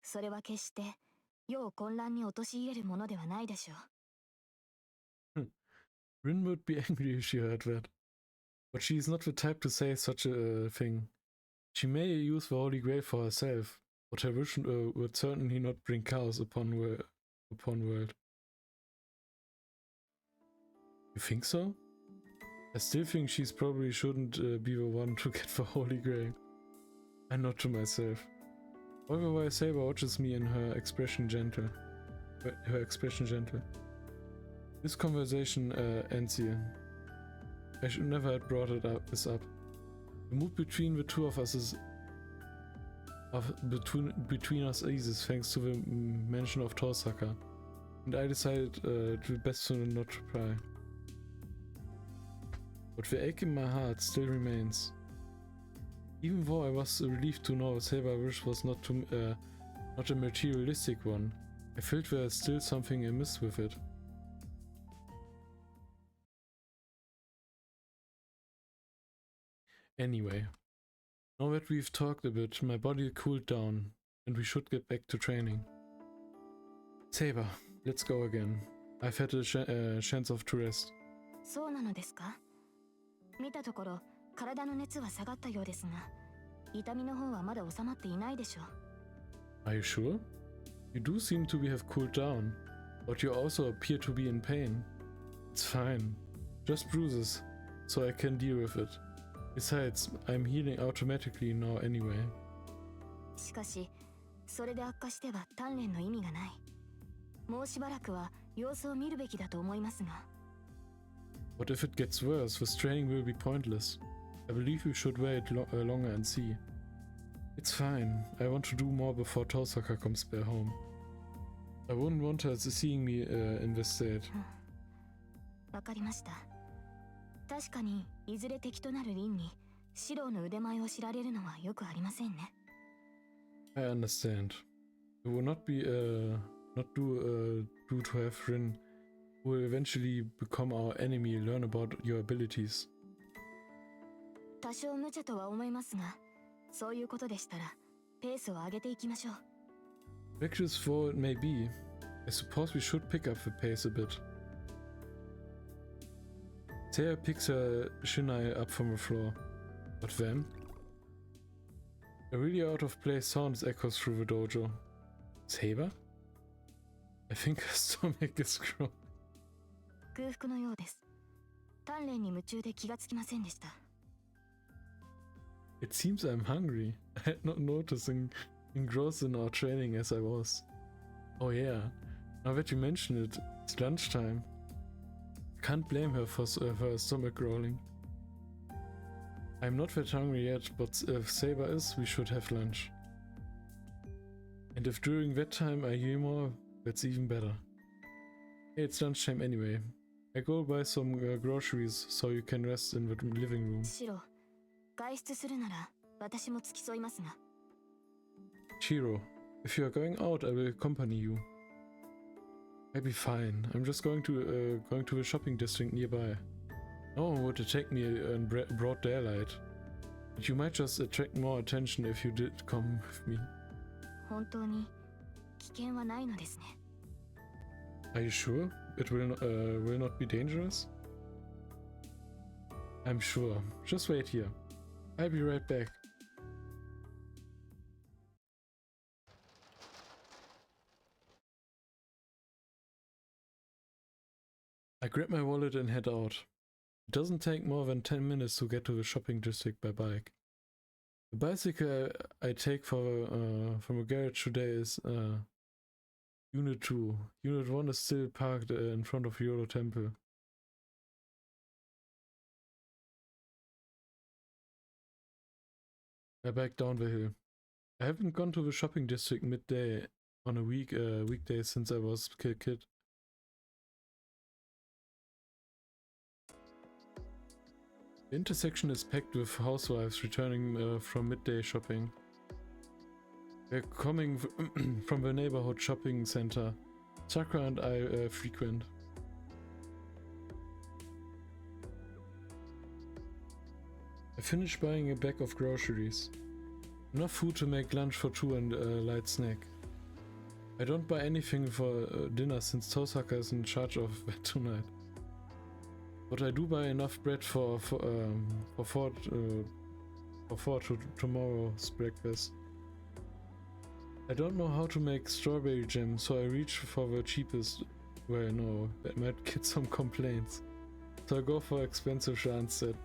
それは決して世を混乱に陥れるものではないでしょう。Rin would be angry if she heard that. But she is not the type to say such a thing. She may use the Holy Grail for herself, but her wish would certainly not bring chaos upon world. You think so? I still think she's probably shouldn't be the one to get the Holy Grail. I nod to myself. However, while Saber watches me in her expression gentle. This conversation ends here. I should never have brought this up. The mood between the two of us between us eases thanks to the mention of Tosaka, and I decided to best to not reply. But the ache in my heart still remains. Even though I was relieved to know Saber's wish was not a materialistic one, I felt there's still something amiss with it. Anyway, now that we've talked a bit, my body cooled down, and we should get back to training. Saber, let's go again. I've had a chance to rest. そうなのですか？見たところ体の熱は下がったようですが、痛みの方はまだ収まっていないでしょう。 Are you sure? You do seem to have cooled down, but you also appear to be in pain. It's fine. Just bruises, so I can deal with it. Besides, I'm healing automatically now anyway. しかし、それで悪化しては鍛錬の意味がない。もうしばらくは様子を見るべきだと思いますが。What if it gets worse? This training will be pointless. I believe we should wait longer and see. It's fine. I want to do more before Tosaka comes back home. I wouldn't want her seeing me in this state. わかりました。確かにいずれ敵となるリンにシローの腕前を知られるのはよくありませんね。I understand. It will not be not do to have Rin, who will eventually become our enemy, learn about your abilities. 多少無茶とは思いますが、そういうことでしたらペースを上げていきましょう。Reckless though it may be, I suppose we should pick up the pace a bit. Seiya picks her shinai up from the floor. But then, a really out of place sound echoes through the dojo. Saber? I think her stomach is growing. 空腹のようです。鍛錬に夢中で気がつきませんでした。It seems I'm hungry. I had not noticed engrossed in our training as I was. Oh yeah, now that you mention it, it's lunchtime. Can't blame her for her stomach growling. I'm not that hungry yet, but if Saber is, we should have lunch. And if during that time I hear more, that's even better. Hey, it's lunchtime anyway. I go buy some groceries so you can rest in the living room. シロ、外出するなら私も付き添いますが。Shiro, if you are going out, I will accompany you. I'll be fine. I'm just going to the shopping district nearby. No one would attack me in broad daylight. But you might just attract more attention if you did come with me. 本当に危険はないのですね。Are you sure? It will not be dangerous? I'm sure. Just wait here. I'll be right back. I grab my wallet and head out. It doesn't take more than 10 minutes to get to the shopping district by bike. The bicycle I take from a garage today is Unit 2. Unit 1 is still parked in front of Yoro Temple. I bike down the hill. I haven't gone to the shopping district midday on a weekday since I was a kid. The intersection is packed with housewives returning from midday shopping. They're coming from the neighborhood shopping center Sakura and I frequent. I finished buying a bag of groceries. Enough food to make lunch for two and a light snack. I don't buy anything for dinner since Tosaka is in charge of that tonight. But I do buy enough bread for tomorrow's breakfast. I don't know how to make strawberry jam, so I reach for the cheapest. Well, no, that might get some complaints. So I go for expensive sha instead.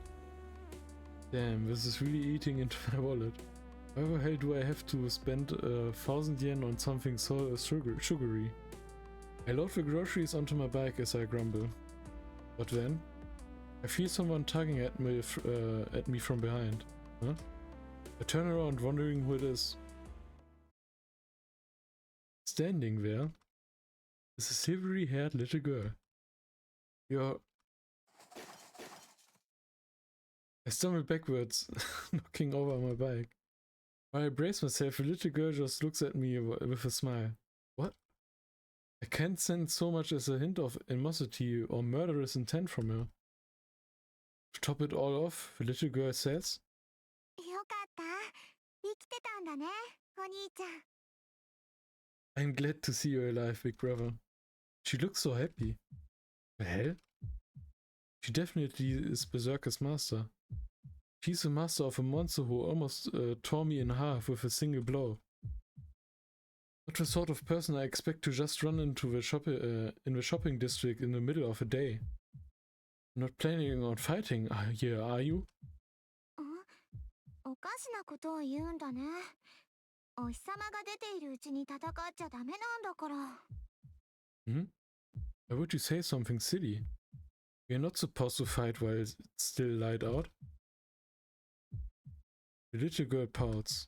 Damn, this is really eating into my wallet. Why the hell do I have to spend 1,000 yen on something so sugary? I load the groceries onto my bike as I grumble. But then, I feel someone tugging at me from behind. Huh? I turn around wondering who it is. Standing there is a silvery-haired little girl. I stumble backwards, knocking over my bike. While I brace myself, the little girl just looks at me with a smile. What? I can't sense so much as a hint of animosity or murderous intent from her. To top it all off, the little girl says, よかった。生きてたんだね、お兄ちゃん。 I'm glad to see you alive, big brother. She looks so happy. The hell? She definitely is Berserker's master. She's the master of a monster who almost tore me in half with a single blow. Not the sort of person I expect to just run into the shopping district in the middle of a day. Not planning on fighting here, are you? おかしなことを言うんだね。お日様が出ているうちに戦っちゃダメなんだから。Hmm? Why would you say something silly? We're not supposed to fight while it's still light out. The little girl pouts.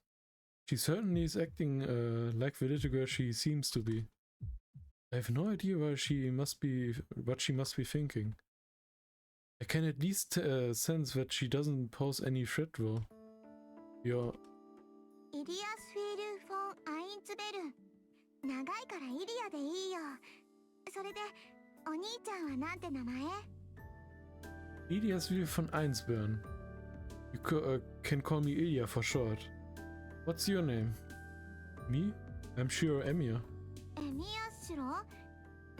She certainly is acting like the little girl she seems to be. I have no idea what she must be thinking. I can at least sense that she doesn't pose any threat though. You're... イリアスフィール・フォン・アインツベル。長いからイリアでいいよ。それで、お兄ちゃんはなんて名前？ Ilias will von Einsburn. You can call me Ilya for short. What's your name? Me? I'm Shiro Emir. エミアシロ？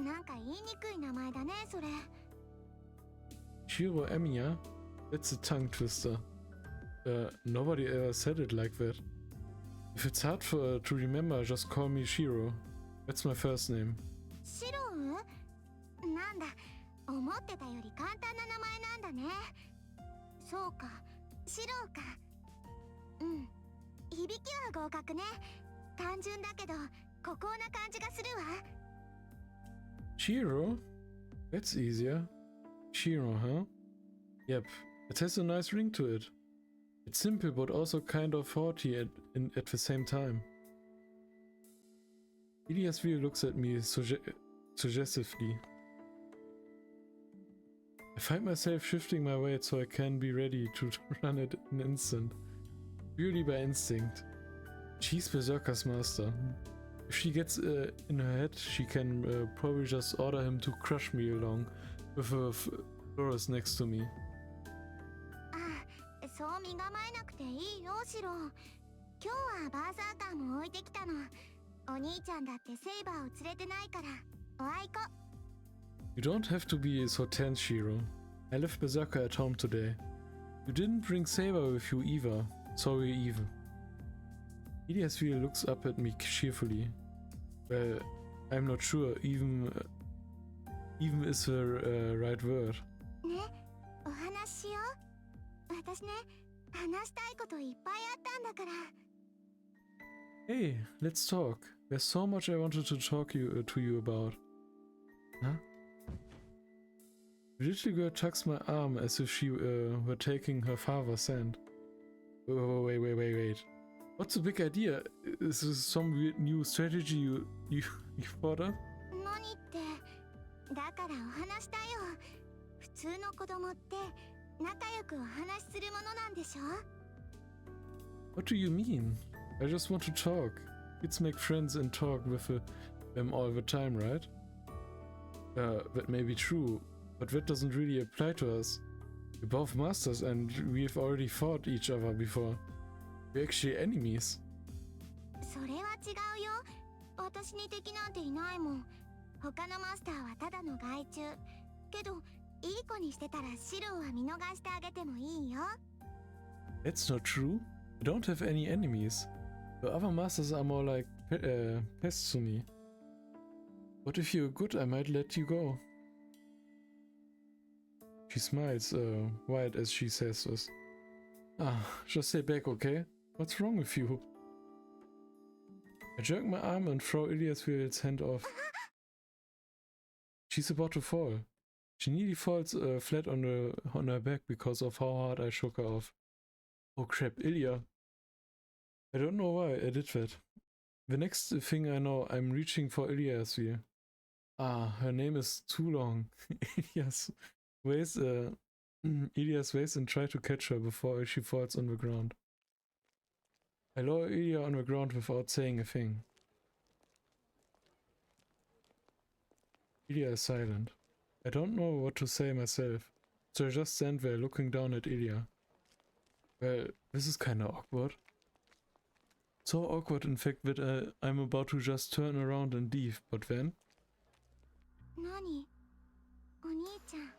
なんか言いにくい名前だね、それ。Shiro Emir? That's a tongue twister. Nobody ever said it like that. If it's hard to remember, just call me Shiro. That's my first name. シロウ？なんだ、思ってたより簡単な名前なんだね。そうか、シロウか。うん、響きは合格ね。単純だけど、孤高な感じがするわ。Shiro? That's easier. Shiro, huh? Yep, it has a nice ring to it. It's simple but also kind of haughty at the same time. Iliasville looks at me suggestively. I find myself shifting my weight so I can be ready to run at an instant. Purely by instinct. She's Berserker's master. If she gets in her head, she can probably just order him to crush me along with a Doris next to me. あ、そう身構えなくていいよ、シロ。今日はバーサーカーも置いてきたの。お兄ちゃんだってセイバーを連れてないから、おあいこ。You don't have to be so tense, Shiro. I left Berserker at home today. You didn't bring Saber with you either. Sorry, even. Iliasville looks up at me cheerfully. Well, I'm not sure. Even is the right word. ね、お話ししよう。私ね、話したいこといっぱいあったんだから。Hey, let's talk. There's so much I wanted to talk to you about. Huh? The little girl tucks my arm as if she were taking her father's hand. Wait. What's the big idea? Is this some weird new strategy you thought up? 何って、だからお話したよ。普通の子供って仲良くお話しするものなんでしょ？ What do you mean? I just want to talk. Kids make friends and talk with them all the time, right? That may be true, but that doesn't really apply to us. We're both masters and we've already fought each other before. We're actually enemies. それは違うよ。私に敵なんていないもん。他のマスターはただの害虫。けど、いい子にしてたらシロは見逃してあげてもいいよ。That's not true. I don't have any enemies. The other masters are more like pests to me. But if you're good, I might let you go. She smiles wide as she says this. Just stay back, okay? What's wrong with you? I jerk my arm and throw Iliasville's hand off. She's about to fall. She nearly falls flat on her back because of how hard I shook her off. Oh crap, Ilya. I don't know why I did that. The next thing I know, I'm reaching for Iliasville. Her name is too long. Ilias waits and try to catch her before she falls on the ground. I lower Ilya on the ground without saying a thing. Ilya is silent. I don't know what to say myself, so I just stand there looking down at Ilya. Well, this is kinda awkward. So awkward in fact that I'm about to just turn around and leave, but then... 何？お兄ちゃん、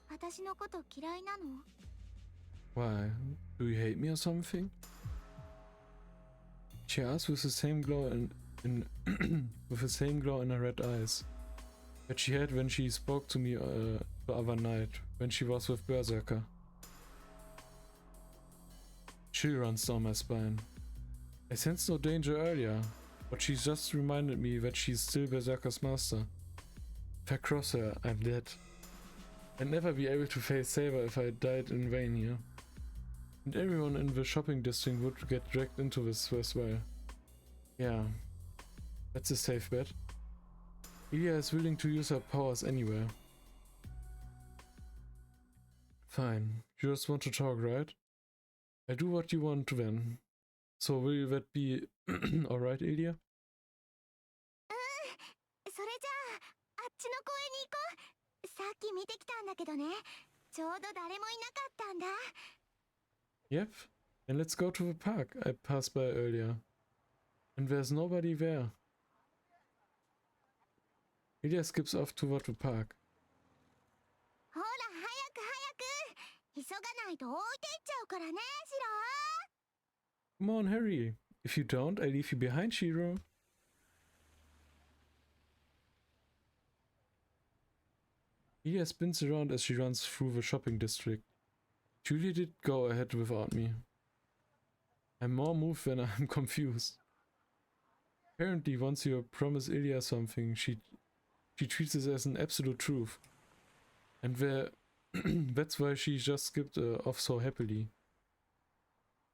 私のこと嫌いなの？ Why? Do you hate me or something? She asks with the same glow with the same glow in her red eyes that she had when she spoke to me the other night, when she was with Berserker. Chill runs down my spine. I sensed no danger earlier, but she just reminded me that she's still Berserker's master. If I cross her, I'm dead. I'd never be able to face Saber if I died in vain here. And everyone in the shopping district would get dragged into this as well. Yeah, that's a safe bet. Ilya is willing to use her powers anywhere. Fine, you just want to talk, right? I do what you want then. So will that be alright, Ilya? それじゃあ、あっちの公園に行こう。さっき見てきたんだけどね。ちょうど誰もいなかったんだ。Yep, and let's go to the park I passed by earlier. And there's nobody there. Ilya skips off toward the park. ほら、早く早く。急がないと置いていっちゃうからね、シロ。 Come on, hurry. If you don't, I leave you behind, Shiro. Ilya spins around as she runs through the shopping district. Julie did go ahead without me. I'm more moved than I'm confused. Apparently, once you promise Ilya something, she treats it as an absolute truth. And that's why she just skipped off so happily.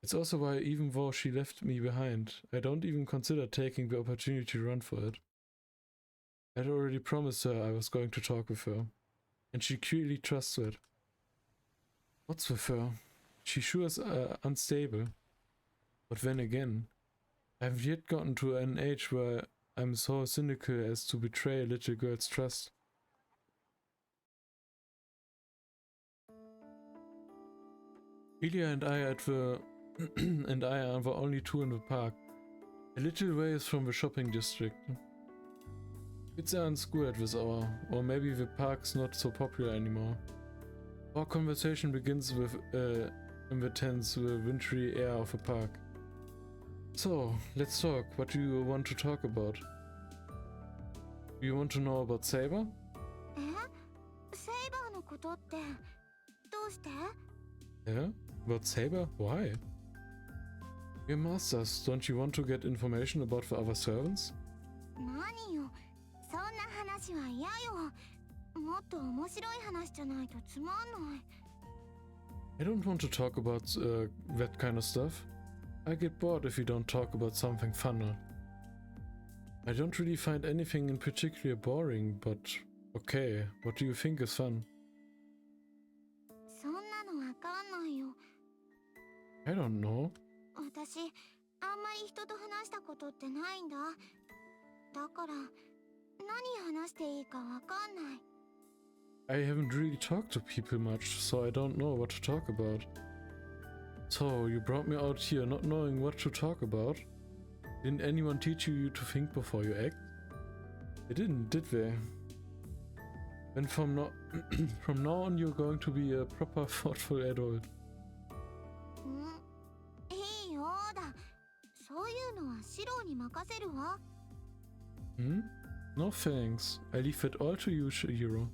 It's also why, even though she left me behind, I don't even consider taking the opportunity to run for it. I'd already promised her I was going to talk with her, and she clearly trusts it. What's with her? She sure is unstable. But then again, I haven't yet gotten to an age where I'm so cynical as to betray a little girl's trust. Ilya and I are the only two in the park, a little ways from the shopping district. Kids are in school at this hour, or maybe the park's not so popular anymore. Our conversation begins with in the tense, wintry air of the park. So, let's talk. What do you want to talk about? Do you want to know about Saber? え？セイバーのことって、どうして？ Yeah? About Saber? Why? We're masters. Don't you want to get information about the other servants? 何よ、そんな話は嫌よ。もっと面白い話じゃないとつまんない。I don't want to talk about that kind of stuff. I get bored if you don't talk about something funner. I don't really find anything in particular boring, but okay, what do you think is fun? そんなのわかんないよ。 I don't know. 私、あんまり人と話したことってないんだ。だから、何話していいかわかんない。 I haven't really talked to people much, so I don't know what to talk about. So, you brought me out here not knowing what to talk about? Didn't anyone teach you to think before you act? They didn't, did they? Then from now on you're going to be a proper thoughtful adult. いいよだ。そういうのはシロに任せるわ。Hmm? No thanks. I leave it all to you, Shihiro.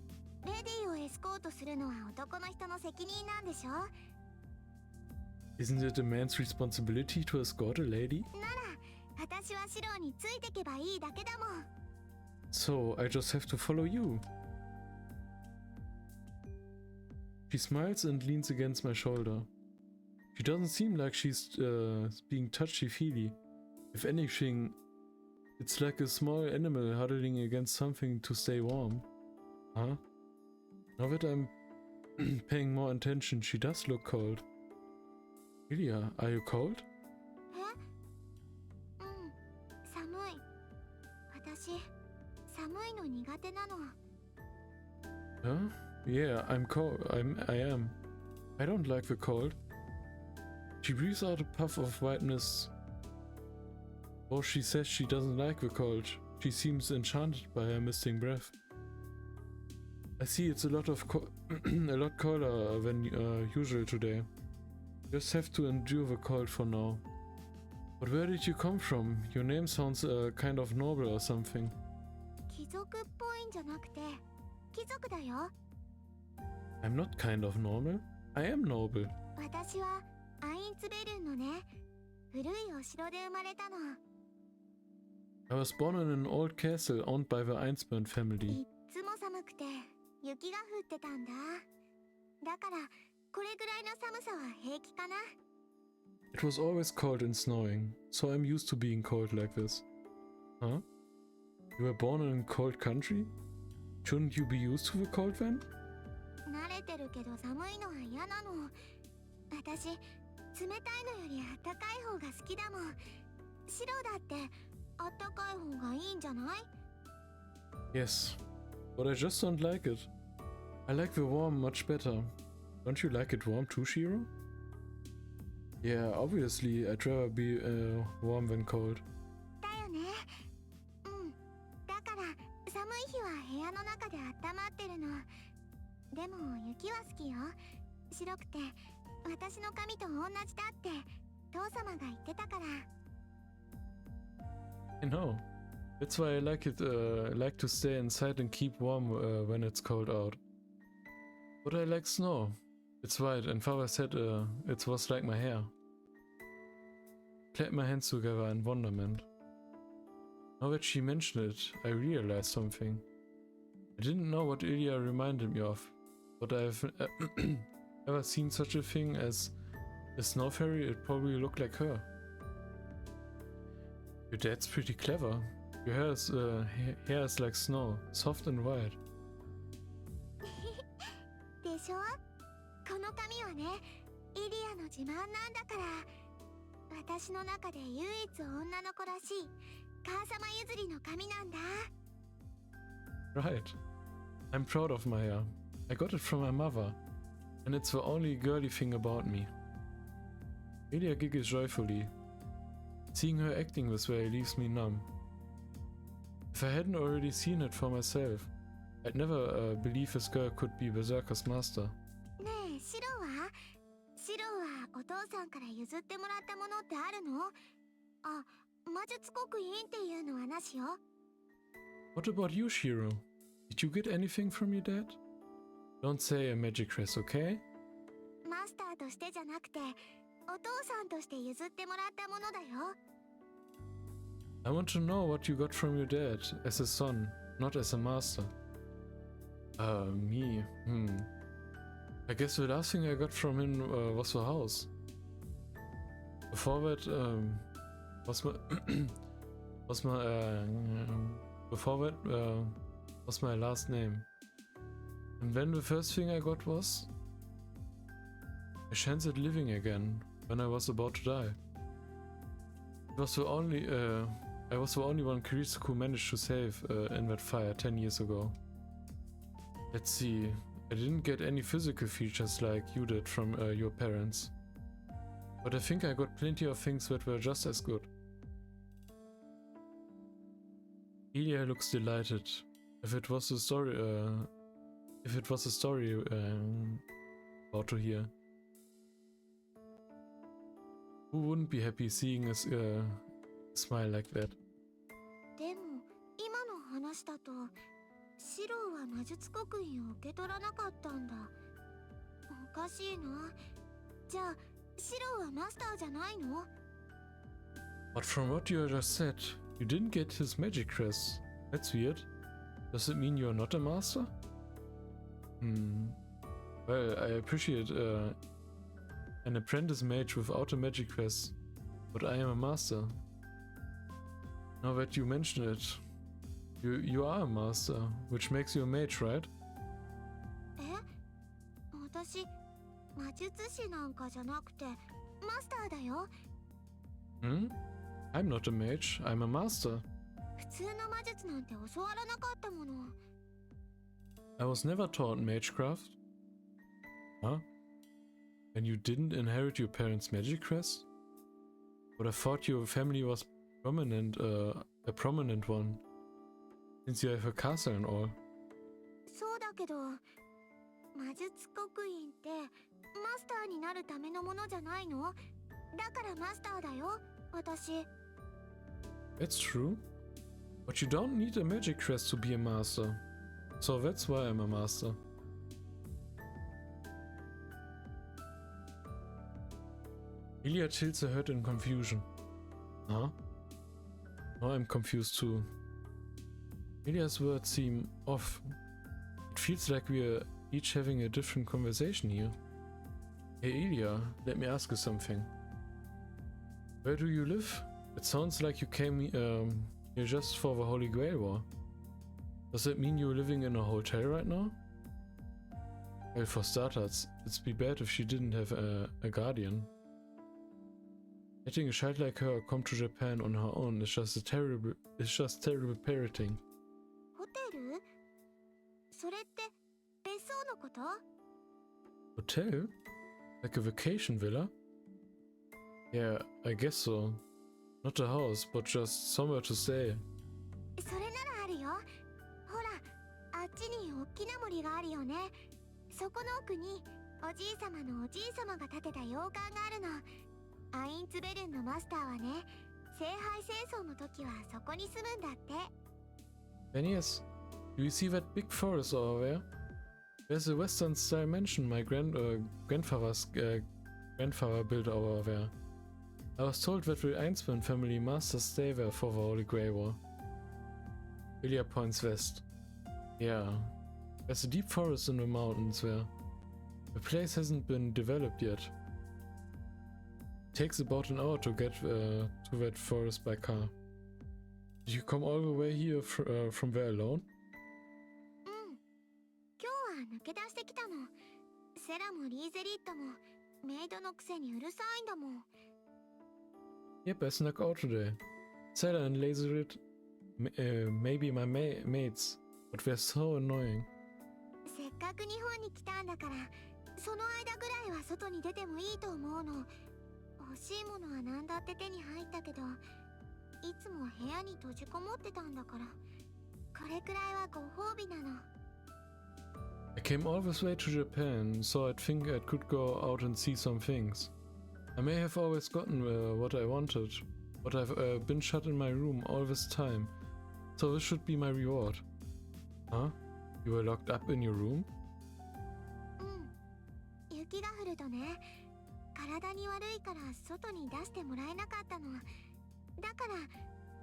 レディーをエスコートするのは男の人の責任なんでしょ？ Isn't it a man's responsibility to escort a lady? なら、私はシロについてけばいいだけだもん。 So, I just have to follow you. She smiles and leans against my shoulder. She doesn't seem like she's being touchy-feely. If anything, it's like a small animal huddling against something to stay warm. Huh? Now that I'm paying more attention, she does look cold. Ilya, are you cold? え？寒い。私、寒いの苦手なの。 Huh? Yeah, I'm cold. I am. I don't like the cold. She breathes out a puff of whiteness. Though she says she doesn't like the cold, she seems enchanted by her misting breath. I see it's a lot colder than usual today. Just have to endure the cold for now. But where did you come from? Your name sounds kind of noble or something. 貴族っぽいんじゃなくて、貴族だよ。 I'm not kind of normal. I am noble. 私はアインツベルンのね、古いお城で生まれたの。 I was born in an old castle owned by the Einsburn family. いっつ夏も寒くて雪が降ってたんだ。だからこれぐらいの寒さは平気かな。 It was always cold and snowing, so I'm used to being cold like this. Huh? You were born in a cold country? Shouldn't you be used to the cold then? 慣れてるけど寒いのは嫌なの。私冷たいのよりあったかい方が好きだもん。白だってあったかい方がいいんじゃない？ Yes, but I just don't like it. I like the warm much better. Don't you like it warm too, Shiro? Yeah, obviously I'd rather be warm than cold. だよね。うん。だから寒い日は部屋の中で温まってるの。でも雪は好きよ。白くて私の髪と同じだって父様が言ってたから。I know. That's why I like it. Like to stay inside and keep warm when it's cold out. But I like snow. It's white, and Father said it was like my hair. Clapped my hands together in wonderment. Now that she mentioned it, I realized something. I didn't know what Ilya reminded me of, but I've ever seen such a thing as a snow fairy. It probably looked like her. Your dad's pretty clever. Your hair is like snow, soft and white. でしょ？この髪はね、イリアの自慢なんだから。私の中で唯一女の子らしい母様譲りの髪なんだ。Right. I'm proud of my hair. I got it from my mother, and it's the only girly thing about me. Ilya giggles joyfully. Seeing her acting this way leaves me numb. If I hadn't already seen it for myself, I'd never believe this girl could be Berserker's master. ねえ、シロは？シロはお父さんから譲ってもらったものってあるの？あ、魔術刻印っていうのはなしよ。What about you, Shiro? Did you get anything from your dad? Don't say a magic crest, okay? マスターとしてじゃなくて、お父さんとして譲ってもらったものだよ。I want to know what you got from your dad as a son, not as a master. Me. I guess the last thing I got from him was the house. Before that, was my last name. And then the first thing I got was a chance at living again when I was about to die. It was the only, I was the only one Kirisaku managed to save in that fire 10 years ago. Let's see, I didn't get any physical features like you did from your parents. But I think I got plenty of things that were just as good. Ilya looks delighted. If it was a story about to hear. Who wouldn't be happy seeing a smile like that? でも今の話だとシローは魔術刻印を受け取らなかったんだ。おかしいな。じゃあシローはマスターじゃないの？ But from what you just said, you didn't get his magic crest. That's weird. Does it mean you're not a master? Well, I appreciate an apprentice mage without a magic crest, but I am a master. Now that you mention it, you are a master, which makes you a mage, right? え？私魔術師なんかじゃなくてマスターだよ。I'm not a mage, I'm a master. 普通の魔術なんて教わらなかったもの。I was never taught magecraft. Huh? And you didn't inherit your parents' magic crest? But I thought your family was a prominent one, since you have a castle and all. そうだけど魔術刻印ってマスターになるためのものじゃないの？だからマスターだよ、私。That's true. But you don't need a magic crest to be a master. So that's why I'm a master. Ilya tilts her head in confusion. Huh? Now I'm confused too. Ilya's words seem off. It feels like we're each having a different conversation here. Hey Ilya, let me ask you something. Where do you live? It sounds like you came here just for the Holy Grail War. Does that mean you're living in a hotel right now? Well, for starters, it'd be bad if she didn't have a guardian. Letting a child like her come to Japan on her own is just terrible parenting. ホテル？それって別荘のこと？ Hotel? Like a vacation villa? Yeah, I guess so. Not a house, but just somewhere to stay. それならあるよ。ほら、あっちに大きな森があるよね。そこの奥におじいさまのおじいさまが建てた洋館があるの。アインツベルンのマスターはね、聖杯戦争の時はそこに住むんだって。Phineas, do you see that big forest over there? There's a Western-style mansion my grandfather's grandfather built over there. I was told that the Einsman family masters stay there for the Holy Grail War. Ilya points west. Yeah, there's a deep forest in the mountains there. The place hasn't been developed yet. It takes about an hour to get to that forest by car. Did you come all the way here from there alone? 今日は抜け出してきたの。セラもリーゼリットもメイドのくせにうるさいんだもん。Yep, I snuck out today. Sarah and Lazerit, maybe my mates, but they're so annoying. せっかく日本に来たんだから、その間ぐらいは外に出てもいいと思うの。欲しいものは何だって手に入ったけど、いつも部屋に閉じこもってたんだから、これくらいはご褒美なの。I came all this way to Japan, so I'd think I could go out and see some things. I may have always gotten what I wanted, but I've been shut in my room all this time, so this should be my reward. Huh? You were locked up in your room? 雪が降るとね、体に悪いから外に出してもらえなかったの。だから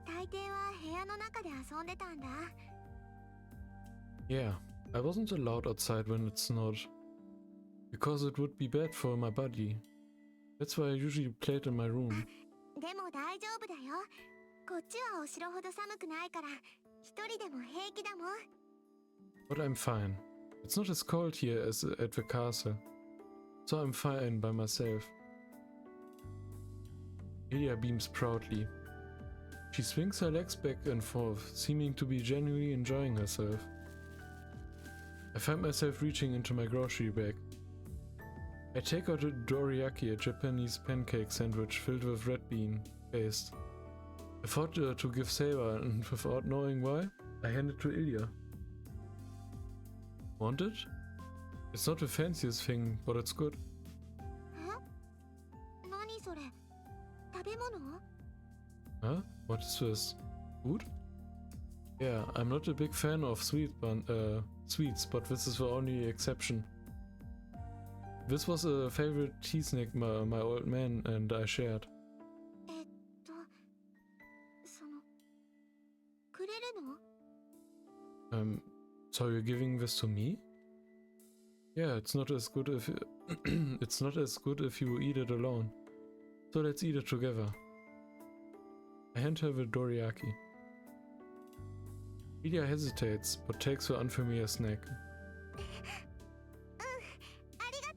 大抵は部屋の中で遊んでたんだ。Yeah, I wasn't allowed outside when it snowed, because it would be bad for my body. That's why I usually played in my room. でも大丈夫だよ。こっちはお城ほど寒くないから、一人でも平気だもん。But I'm fine. It's not as cold here as at the castle, so I'm fine by myself. Ilya beams proudly. She swings her legs back and forth, seeming to be genuinely enjoying herself. I find myself reaching into my grocery bag. I take out a dorayaki, a Japanese pancake sandwich filled with red bean paste. I thought to give Saber, and without knowing why, I hand it to Ilya. Want it? It's not the fanciest thing, but it's good. え？何それ？食べ物？ Huh? What is this? Food? Yeah, I'm not a big fan of sweets, but this is the only exception. This was a favorite tea snack my old man and I shared. その、くれるの？ So you're giving this to me? Yeah, it's not as good if it's not as good if you eat it alone. So let's eat it together. I hand her the dorayaki. Ilya hesitates, but takes the unfamiliar snack. ありが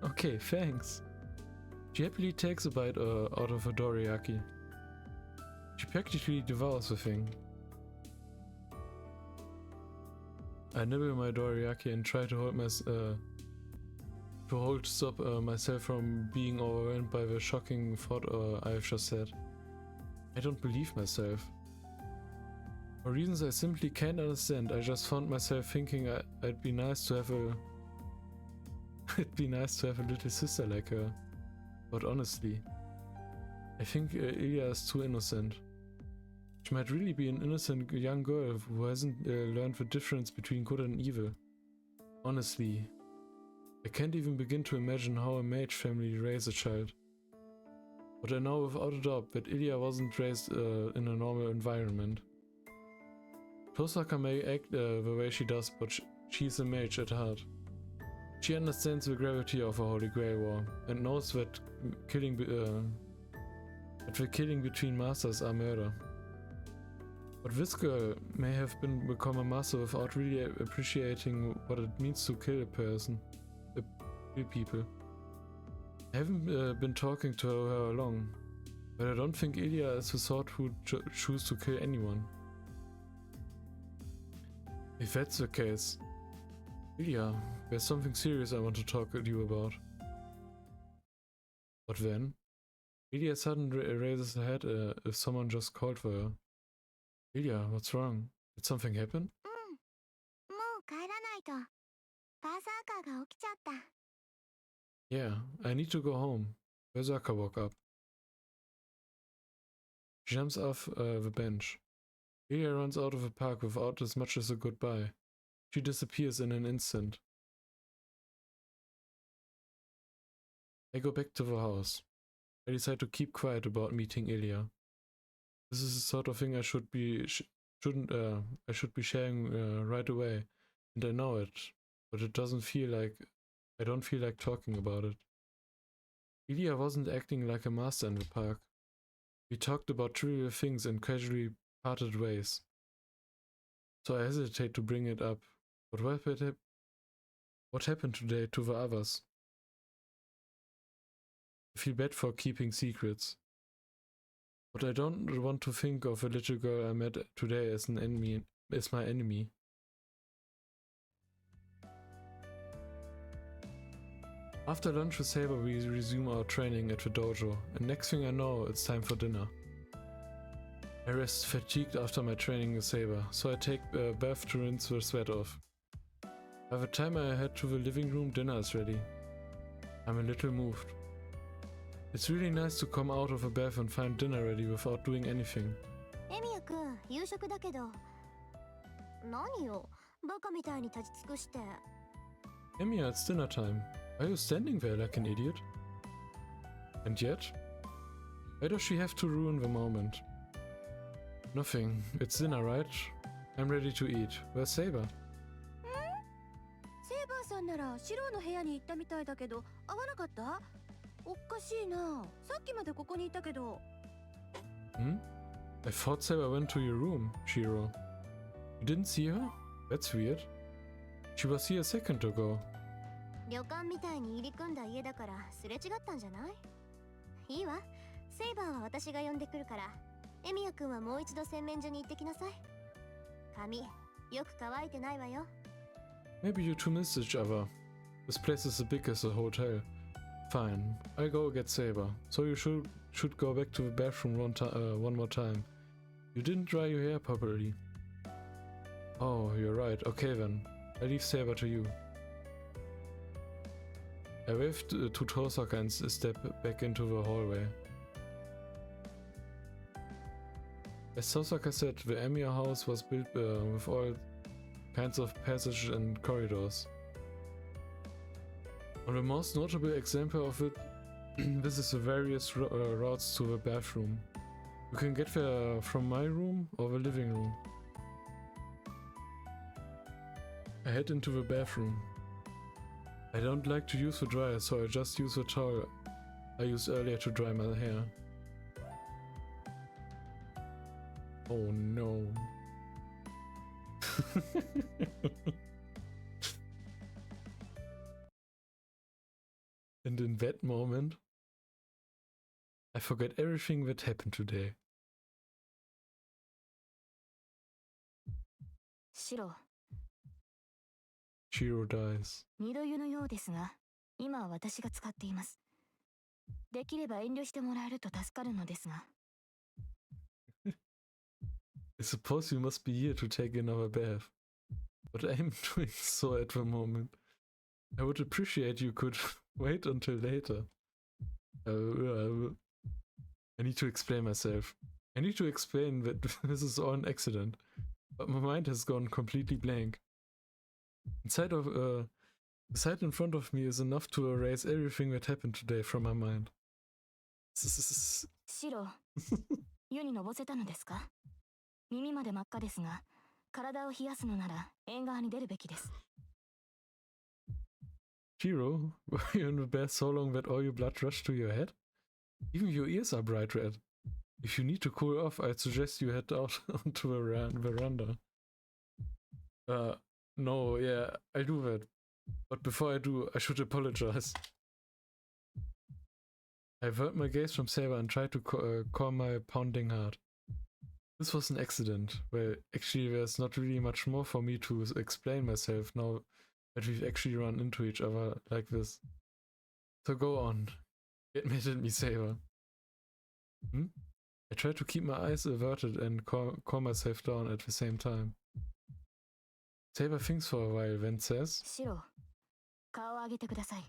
とう。 Okay, thanks. She happily takes a bite out of her dorayaki. She practically devours the thing. I nibble my dorayaki and try to stop myself from being overwhelmed by the shocking thought I've just said. I don't believe myself. For reasons I simply can't understand, I just found myself thinking it'd be nice to have a little sister like her. But honestly, I think Ilya is too innocent. She might really be an innocent young girl who hasn't learned the difference between good and evil. Honestly, I can't even begin to imagine how a mage family raised a child. But I know without a doubt that Ilya wasn't raised in a normal environment. Tosaka may act the way she does, but she's a mage at heart. She understands the gravity of a Holy Grail war and knows that the killing between masters are murder. But this girl may have become a master without really appreciating what it means to kill a person, kill people. I haven't been talking to her long, but I don't think Ilya is the sort who choose to kill anyone. If that's the case, Ilya, there's something serious I want to talk to you about. But then, Ilya suddenly raises her head if someone just called for her. Ilya, what's wrong? Did something happen? もう帰らないと。バーサーカーが起きちゃった。Yeah, I need to go home. Berserker woke up. She jumps off the bench. Ilya runs out of the park without as much as a goodbye. She disappears in an instant. I go back to the house. I decide to keep quiet about meeting Ilya. This is the sort of thing I should be sharing right away, and I know it, but it doesn't feel like I don't feel like talking about it. Ilya wasn't acting like a master in the park. We talked about trivial things and casually parted ways. So I hesitate to bring it up. But what happened today to the others? I feel bad for keeping secrets. But I don't want to think of a little girl I met today as my enemy. After lunch with Saber, we resume our training at the dojo, and next thing I know, it's time for dinner. I rest fatigued after my training with Saber, so I take a bath to rinse the sweat off. By the time I head to the living room, dinner is ready. I'm a little moved. It's really nice to come out of a bath and find dinner ready without doing anything. エミヤくん、夕食だけど。何よ、バカみたいに立ち尽くして。Emiya, it's dinner time. Are you standing there like an idiot? And yet? Why does she have to ruin the moment? Nothing. It's dinner, right? I'm ready to eat. Where's Saber? セイバーさんならシローの部屋に行ったみたいだけど、会わなかった？おかしいな。さっきまでここにいたけど。I thought Saber went to your room, Shiro. You didn't see her? That's weird. She was here a second ago. 旅館みたいに入り組んだ家だからすれ違ったんじゃない？いいわ。セイバーは私が呼んでくるから。エミヤくんはもう一度洗面所に行ってきなさい。髪、よく乾いてないわよ。Maybe you two missed each other. This place is as big as a hotel. Fine, I'll go get Saber. So you should go back to the bathroom one more time. You didn't dry your hair properly. Oh, you're right. Okay then. I leave Saber to you. I wave to Tosaka and step back into the hallway. As Tosaka said, the Emiya house was built with all kinds of passages and corridors. On the most notable example of it, this is the various routes to the bathroom. You can get there from my room or the living room. I head into the bathroom. I don't like to use the dryer, so I just use the towel I used earlier to dry my hair. Oh no. And in that moment, I forget everything that happened today. シロ、 Shiro dies. 二度湯のようですが、今は私が使っています。できれば遠慮してもらえると助かるのですが。I suppose you must be here to take another bath. But I'm doing so at the moment. I would appreciate you could wait until later. I need to explain myself. I need to explain that this is all an accident. But my mind has gone completely blank. The sight in front of me is enough to erase everything that happened today from my mind. シロ、湯にのぼせたのですか？耳まで真っ赤ですが、体を冷やすのなら縁側に出るべきです。Shiro, were you in the bath so long that all your blood rushed to your head? Even your ears are bright red. If you need to cool off, I'd suggest you head out onto the veranda. No, yeah, I'll do that. But before I do, I should apologize. I averted my gaze from Saber and tried to calm my pounding heart. This was an accident. Well, actually, there's not really much more for me to explain myself now that we've actually run into each other like this. So go on. Get mad at me, Saber. I tried to keep my eyes averted and calm myself down at the same time. Saber thinks for a while, then says, Shiro, 顔を上げてください。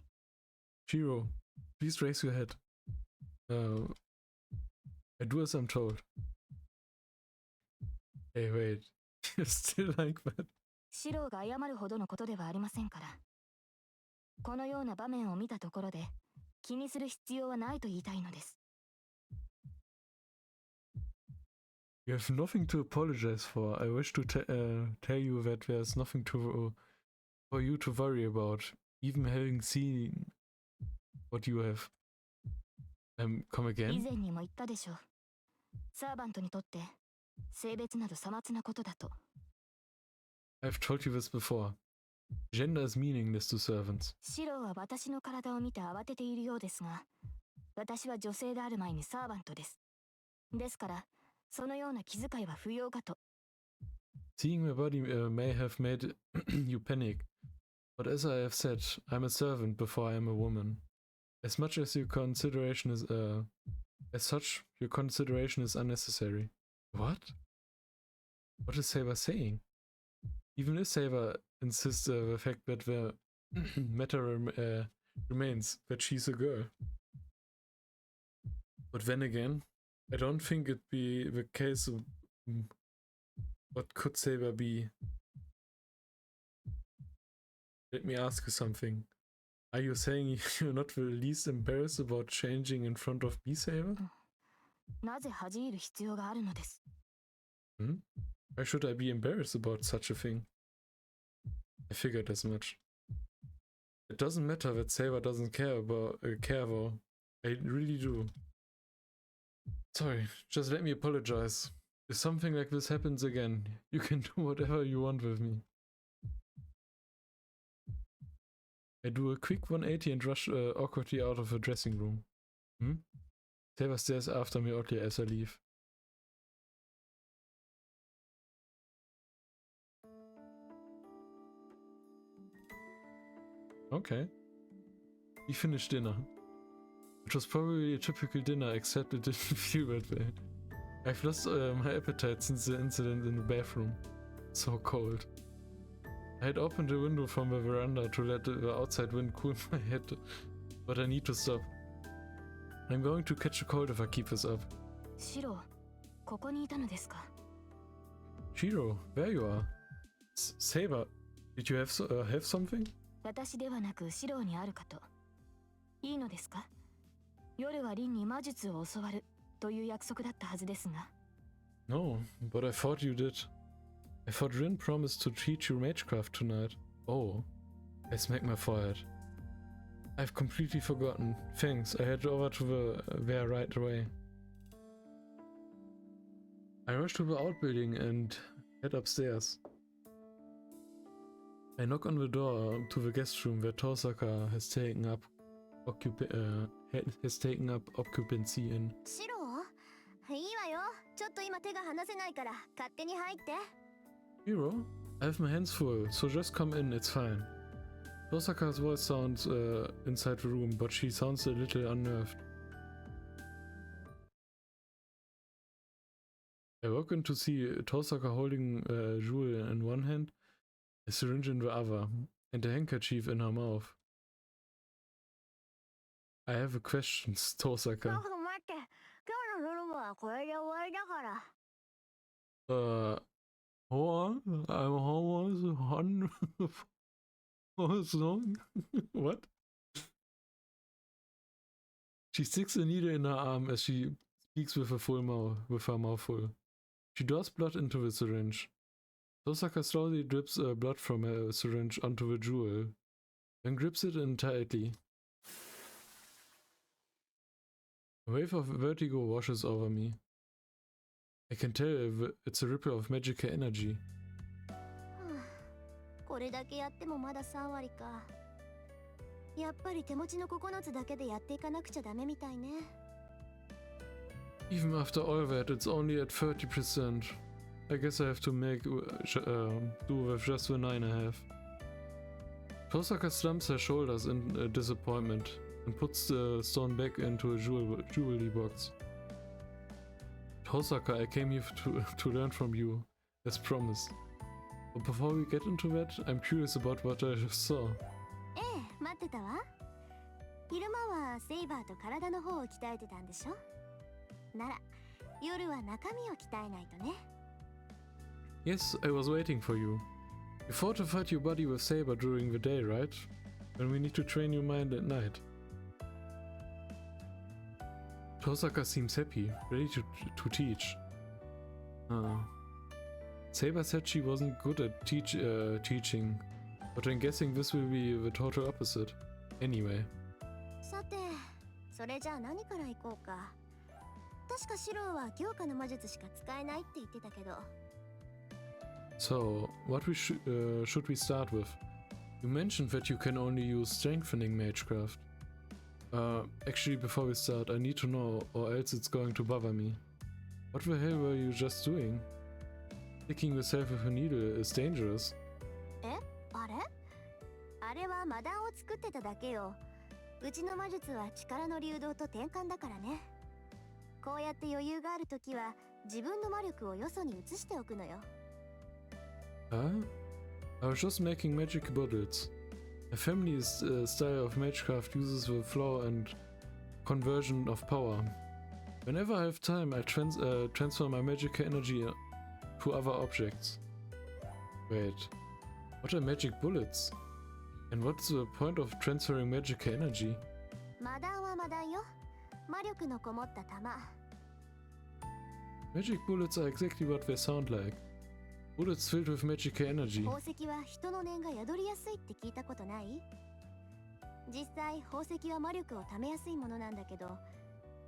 Shiro, please raise your head. I do as I'm told. Hey, wait. You're still like that? シロが謝るほどのことではありませんから。このような場面を見たところで気にする必要はないと言いたいのです。You have nothing to apologize for. I wish to tell you that there's nothing for you to worry about, even having seen what you have. Come 以 again? 前にも言ったでしょう。サーバントにとって性別などさまつなことだと。I've told you this before. Gender is meaningless to servants. シロは私の体を見て慌てているようですが、私は女性である前にサーバントです。ですから、そのような気遣いは不要かと。Seeing my body may have made you panic, but as I have said, I'm a servant before I am a woman. As much as your consideration is, as such, your consideration is unnecessary. What? What is Saber saying? Even if Saber insists the fact that the matter remains that she's a girl. But then again, I don't think it'd be the case of what could Saber be? Let me ask you something. Are you saying you're not the least embarrassed about changing in front of me, Saber? なぜ恥じる必要があるのです。Why should I be embarrassed about such a thing? I figured as much. It doesn't matter that Saber doesn't care though. I really do. Sorry, just let me apologize. If something like this happens again, you can do whatever you want with me. I do a quick 180 and rush awkwardly out of the dressing room. Saber stares after me oddly as I leave. Okay. We finished dinner. It was probably a typical dinner, except it didn't feel that way. I've lost my appetite since the incident in the bathroom. So cold. I had opened the window from the veranda to let the outside wind cool my head, but I need to stop. I'm going to catch a cold if I keep this up. シロ、ここにいたのですか。 Shiro, there you are. Saber, did you have something? 私ではなくシロにあるかと。いいのですか。夜はリンに魔術を教わるという約束だったはずですが。No, but I thought you did. I thought Rin promised to teach you magecraft tonight. Oh, I smacked my forehead. I've completely forgotten. Thanks, I head over to there right away. I rush to the outbuilding and head upstairs. I knock on the door to the guest room where Tosaka has taken up occupancy in. シロいいわよ。ちょっと今手が離せないから勝手に入って。Hero, I have my hands full, so just come in, it's fine. Tosaka's voice sounds inside the room, but she sounds a little unnerved. I walk in to see Tosaka holding a jewel in one hand, a syringe in the other, and a handkerchief in her mouth. I have a question, Tosaka. 待って、今日のドラマはこれで終わりだから。Hold on, I'm almost what's wrong? What? She sticks a needle in her arm as she speaks with her mouth full. She draws blood into the syringe. Tosaka slowly drips blood from a syringe onto the jewel, then grips it in tightly. A wave of vertigo washes over me. I can tell it's a ripple of magical energy. これだけやってもまだ3割か。やっぱり手持ちの9つだけでやっていかなくちゃダメみたいね。Even after all that, it's only at 30%. I guess I have to do with just the 9 I have. Tosaka slumps her shoulders in disappointment and puts the stone back into a jewelry box. Tosaka, I came here to learn from you, as promised. But before we get into that, I'm curious about what I just saw. ええ、待ってたわ。昼間はセイバーと体の方を鍛えてたんでしょ。なら、夜は中身を鍛えないとね。Yes, I was waiting for you. You fortified your body with Saber during the day, right? When we need to train your mind at night. Tosaka seems happy, ready to teach. Saber said she wasn't good at teaching, but I'm guessing this will be the total opposite. Anyway. さて、それじゃあ何から行こうか。確かシローは強化の魔術しか使えないって言ってたけど。So, what should we start with? You mentioned that you can only use strengthening magecraft. Actually, before we start, I need to know, or else it's going to bother me. What the hell were you just doing? Sticking yourself with a needle is dangerous. え、あれ？あれは魔弾を作ってただけよ。うちの魔術は力の流動と転換だからね。こうやって余裕があるときは自分の魔力をよそに移しておくのよ。Huh? I was just making magic bullets. My family's style of magecraft uses the flow and conversion of power. Whenever I have time, I transfer my magical energy to other objects. Wait, what are magic bullets? And what's the point of transferring magical energy? 魔弾は魔弾よ。魔力のこもった弾。Magic bullets are exactly what they sound like. Bullets filled with magical energy. 宝石は人の念が宿りやすいって聞いたことない？実際宝石は魔力を貯めやすいものなんだけど、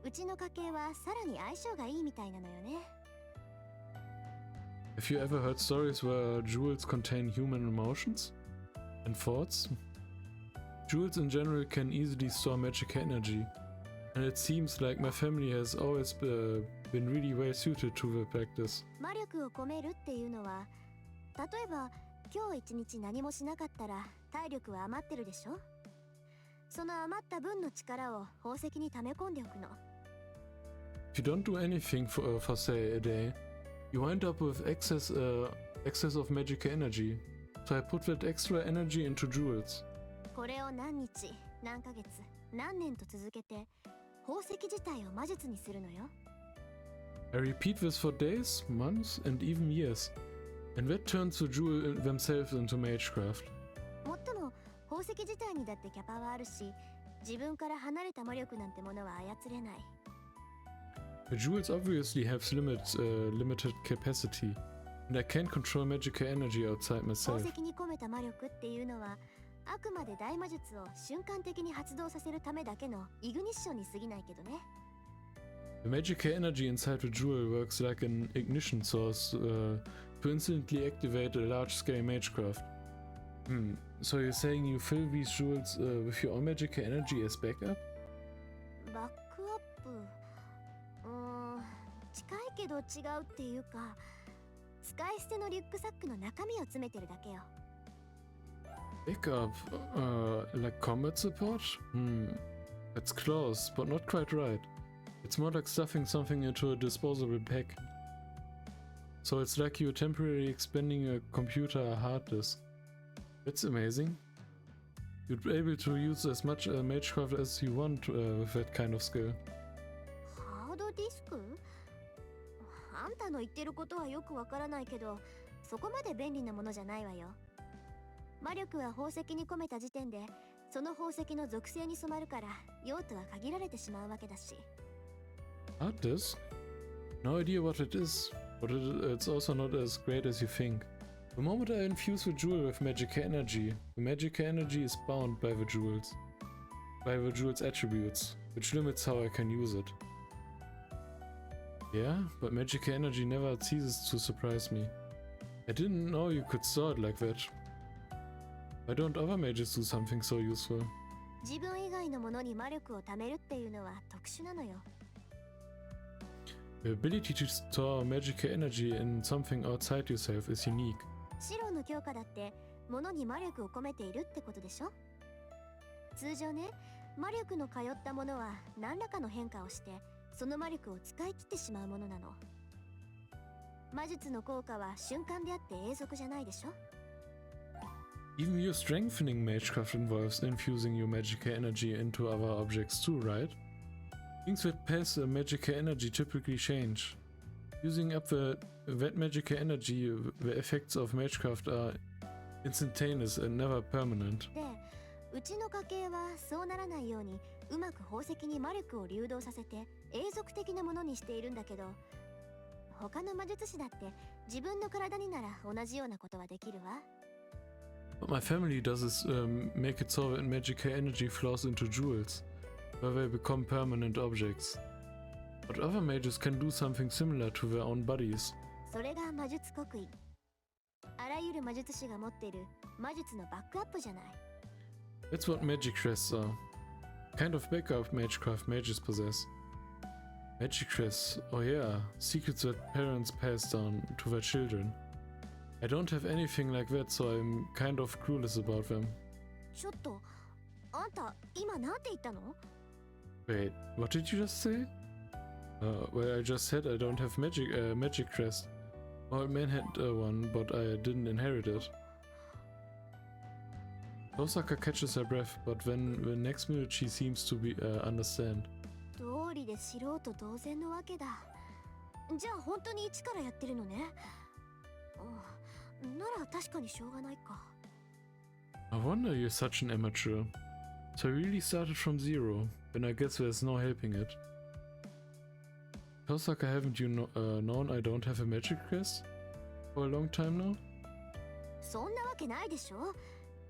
うちの家系はさらに相性がいいみたいなのよね。Have you ever heard stories where jewels contain human emotions and thoughts? Jewels in general can easily store magical energy, and it seems like my family has always been really well suited to the practice. 魔力を込めるっていうのは、例えば今日一日何もしなかったら体力は余ってるでしょ。その余った分の力を宝石に溜め込んでおくの。If you don't do anything for say a day, you wind up with excess of magical energy. So I put that extra energy into jewels. これを何日、何ヶ月、何年と続けて宝石自体を魔術にするのよ。I repeat this for days, months, and even years, and that turns the jewel themselves into magecraft. もっとも宝石自体にだってキャパはあるし、自分から離れた魔力なんてものは操れない。The jewels obviously have limited capacity, and I can't control magical energy outside 宝 myself. 石に込めた魔力っていうのは、あくまで大魔術を瞬間的に発動させるためだけのイグニッションに過ぎないけどね。The magical energy inside the jewel works like an ignition source to instantly activate a large-scale magecraft. So you're saying you fill these jewels with your own magical energy as backup? バックアップ。近いけど違うっていうか、使い捨てのリュックサックの中身を詰めてるだけよ。Backup? Like combat support? That's close, but not quite right. It's more like stuffing something into a disposable pack. So it's like you're temporarily expanding a computer hard disk. That's amazing. You'd be able to use as much magecraft as you want with that kind of skill. ハードディスク？あんたの言ってることはよくわからないけど、そこまで便利なものじゃないわよ。魔力は宝石に込めた時点で、その宝石の属性に染まるから、用途は限られてしまうわけだし。Hard disk? No idea what it is, but it's also not as great as you think. The moment I infuse the jewel with magic energy, the magic energy is bound by the jewel's attributes, which limits how I can use it. Yeah, but magic energy never ceases to surprise me. I didn't know you could store it like that. Why don't other mages do something so useful? 自分以外のものに魔力を貯めるっていうのは特殊なのよ。 The ability to store magic energy in something outside yourself is unique. シロの強化だって物に魔力を込めているってことでしょ。通常ね、魔力の通ったものは何らかの変化をしてその魔力を使い切ってしまうものなの。魔術の効果は瞬間であって永続じゃないでしょ。 Even your strengthening magecraft involves infusing your magic energy into other objects too, right? Things that pass magic energy typically change. Using up that magic energy, the effects of magecraft are instantaneous and never permanent. で、うちの家系はそうならないようにうまく宝石に魔力を流動させて永続的なものにしているんだけど、他の魔術師だって自分の体になら同じようなことはできるわ。 What my family does is make it so that magic energy flows into jewels, where they become permanent objects. But other mages can do something similar to their own bodies. それが魔術国威。あらゆる魔術師が持っている魔術のバックアップじゃない。 That's what magic crests are. Kind of backup magecraft mages possess. Magic crests, oh yeah, secrets that parents pass down to their children. I don't have anything like that, so I'm kind of clueless about them. ちょっと、あんた今なんて言ったの？ Wait, what did you just say? Well, I just said I don't have magic crest. Old man had one, but I didn't inherit it. Osaka catches her breath, but then the next minute she seems to understand. 道理で素人同然のわけだ。じゃあ本当に一からやってるのね。なら確かにしょうがないか。 I wonder you're such an amateur. So I really started from zero, and I guess there's no helping it. Osaka, haven't you known I don't have a magic crest for a long time now? そんなわけないでしょ。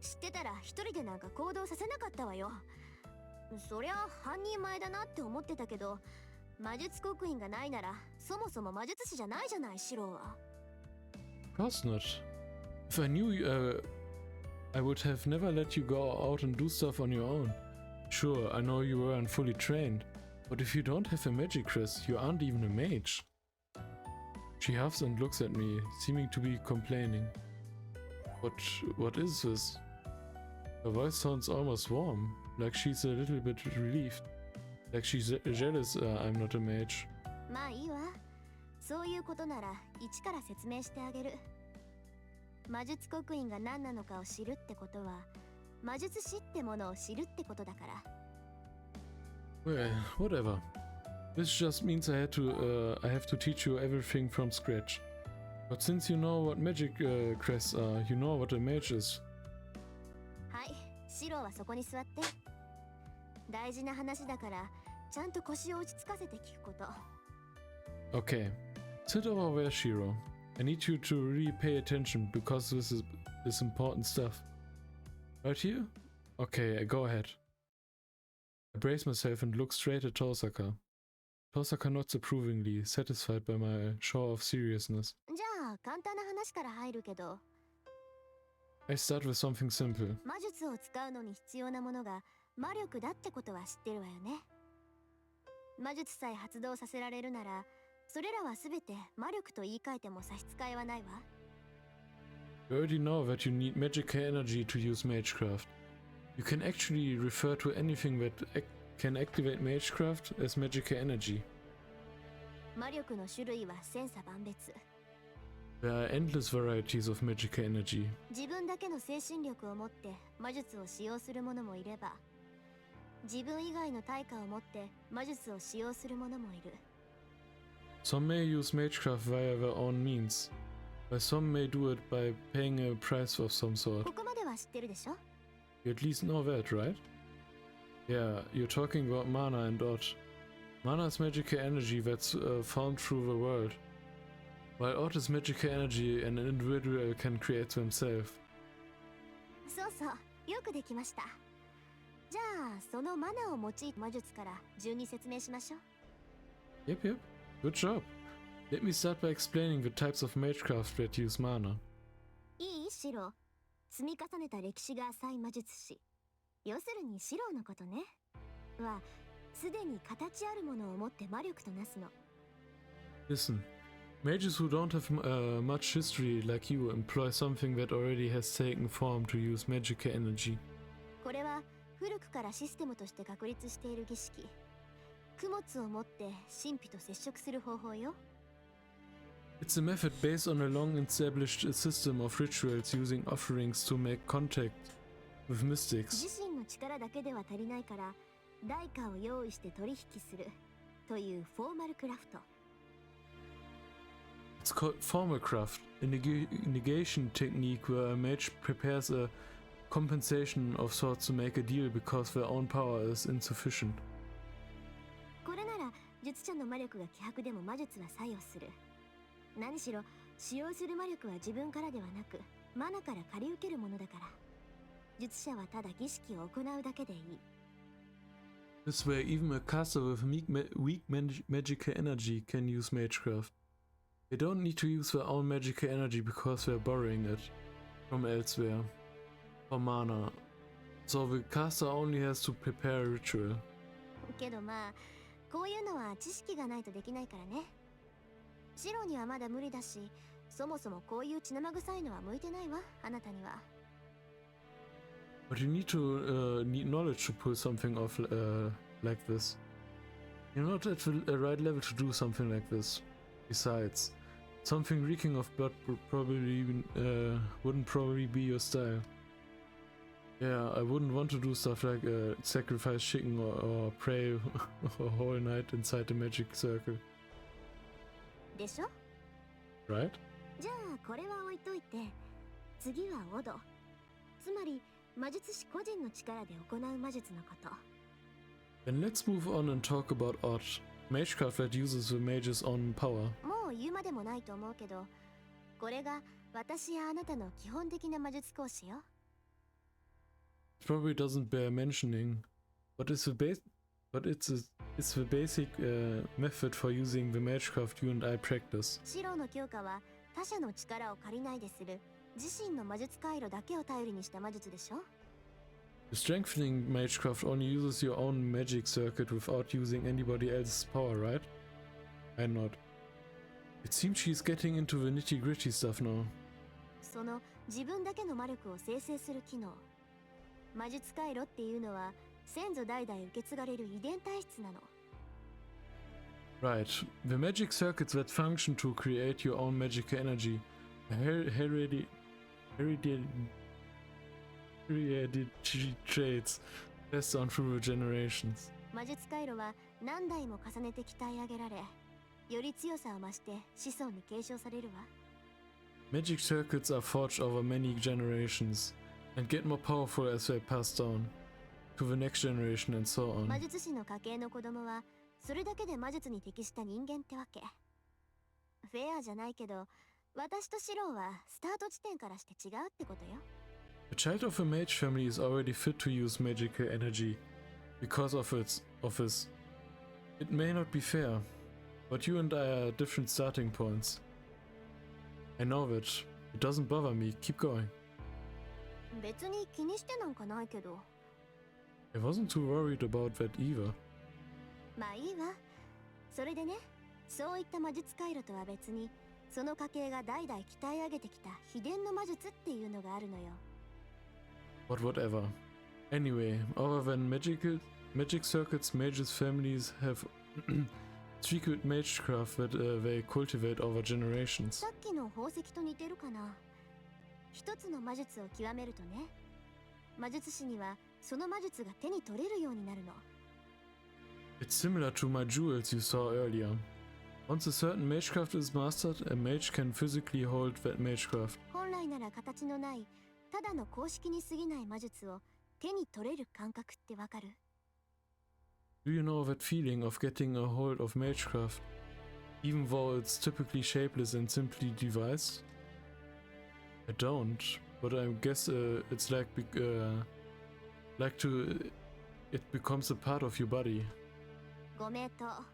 知ってたら一人でなんか行動させなかったわよ。そりゃ半人前だなって思ってたけど、魔術刻印がないならそもそも魔術師じゃないじゃない、シロは。 Of course not. If I knew, I would have never let you go out and do stuff on your own. Sure, I know you weren't fully trained, but if you don't have a magic crest, you aren't even a mage. She huffs and looks at me, seeming to be complaining. What is this? Her voice sounds almost warm, like she's a little bit relieved. Like she's jealous I'm not a mage. まあいいわ。そういうことなら一から説明してあげる。魔術刻印が何なのかを知るってことは、魔術師ってものを知るってことだから。Well, whatever. This just means I have to teach you everything from scratch. But since you know what magic crests are, you know what a mage is. はい、シロはそこに座って。大事な話だから、ちゃんと腰を落ち着かせて聞くこと。 Okay, sit over there, Shiro. I need you to really pay attention because this is important stuff. Right here? Okay, go ahead. I brace myself and look straight at Tosaka. Tosaka nods approvingly, satisfied by my show of seriousness. じゃあ簡単な話から入るけど、 I start with something simple. 魔術を使うのに必要なものが魔力だってことは知ってるわよね。魔術さえ発動させられるなら、それらはすべて魔力と言い換えても差し支えはないわ。 You already know that you need magic energy to use magecraft. You can actually refer to anything that can activate magecraft as magic energy. 魔力の種類は千差万別。 There are endless varieties of magic energy. 自分だけの精神力を持って魔術を使用する者もいれば、自分以外の対価を持って魔術を使用する者もいる。 Some may use magecraft via their own means, while some may do it by paying a price of some sort. ここまでは知ってるでしょ？ You at least know that, right? Yeah, you're talking about mana and dot. Mana is magic energy that's found through the world. While Art is magical energy, an individual can create themselves. そうそう、よくできました。じゃあそのマナを用いた魔術から順に説明しましょう。 Yep. Good job. Let me start by explaining the types of magecraft that use mana. いいシロ、積み重ねた歴史が浅い魔術師、要するにシロのことねは、すでに形あるものを持って魔力となすの。 Listen, mages who don't have much history like you employ something that already has taken form to use magical energy. これは古くからシステムとして確立している儀式、供物を持って神秘と接触する方法よ。 It's a method based on a long-established system of rituals using offerings to make contact with mystics. 自身の力だけでは足りないから、代価を用意して取引するというフォーマルクラフト。 It's called formal craft, a negation technique where a mage prepares a compensation of sorts to make a deal because their own power is insufficient. これなら術者の魔力が希薄でも魔術は作用する。何しろ使用する魔力は自分からではなくマナから借り受けるものだから、術者はただ儀式を行うだけでいい。 This way, even a caster with weak magical energy can use magecraft. They don't need to use their own magical energy because they're borrowing it from elsewhere, or mana. So the caster only has to prepare a ritual. けどまあこういうのは知識がないとできないからね。シロにはまだ無理だし、そもそもこういう血生臭いのは向いてないわ、あなたには。 But you need to need knowledge to pull something off like this. You're not at the right level to do something like this. Besides, something reeking of blood wouldn't probably be your style. Yeah, I wouldn't want to do stuff like sacrifice chicken or pray a whole night inside the magic circle. でしょ？ Right? じゃあこれは置いといて、次はオド。つまり魔術師個人の力で行う魔術のこと。 Then let's move on and talk about Odd, magecraft that uses the mage's own power. もう言うまでもないと思うけど、これが私やあなたの基本的な魔術講師よ。 It probably doesn't bear mentioning, but it's the basic method for using the magecraft you and I practice. シロの強化は他者の力を借りないでする自身の魔術回路だけを頼りにした魔術でしょ？ The strengthening magecraft only uses your own magic circuit without using anybody else's power, right? I nod. It seems she's getting into the nitty-gritty stuff now. その自分だけの魔力を生成する機能、魔術回路っていうのは先祖代々受け継がれる遺伝体質なの。 Right, the magic circuits that function to create your own magical energy, hereditary traits passed on through the generations. 魔術回路は何代も重ねて鍛え上げられ、より強さを増して子孫に継承されるわ。 Magic circuits are forged over many generations and get more powerful as they pass down to the next generation and so on. 魔術師の家系の子供はそれだけで魔術に適した人間ってわけ。フェアじゃないけど、私とシローはスタート地点からして違うってことよ。 A child of a mage family is already fit to use magical energy because of its office. It may not be fair, but you and I are different starting points. I know that. It doesn't bother me. Keep going. 別に気にしてなんかないけど。 I wasn't too worried about that either. まあいいわ。それでね、そういった魔術回路とは別に、その家系が代々鍛え上げてきた秘伝の魔術っていうのがあるのよ。But whatever. Anyway, other than magic circuits, mages families have secret magecraft that they cultivate over generations. さっきの宝石と似てるかな。一つの魔術を極めるとね、魔術師にはその魔術が手に取れるようになるの。 It's similar to my jewels you saw earlier. Once a certain magecraft is mastered, a mage can physically hold that magecraft. 本来なら形のない、ただの公式に過ぎない魔術を手に取れる感覚ってわかる？ Do you know that feeling of getting a hold of magecraft? even though it's typically shapeless and simply devised? I don't, but I guess it's like it becomes a part of your body. ご名答。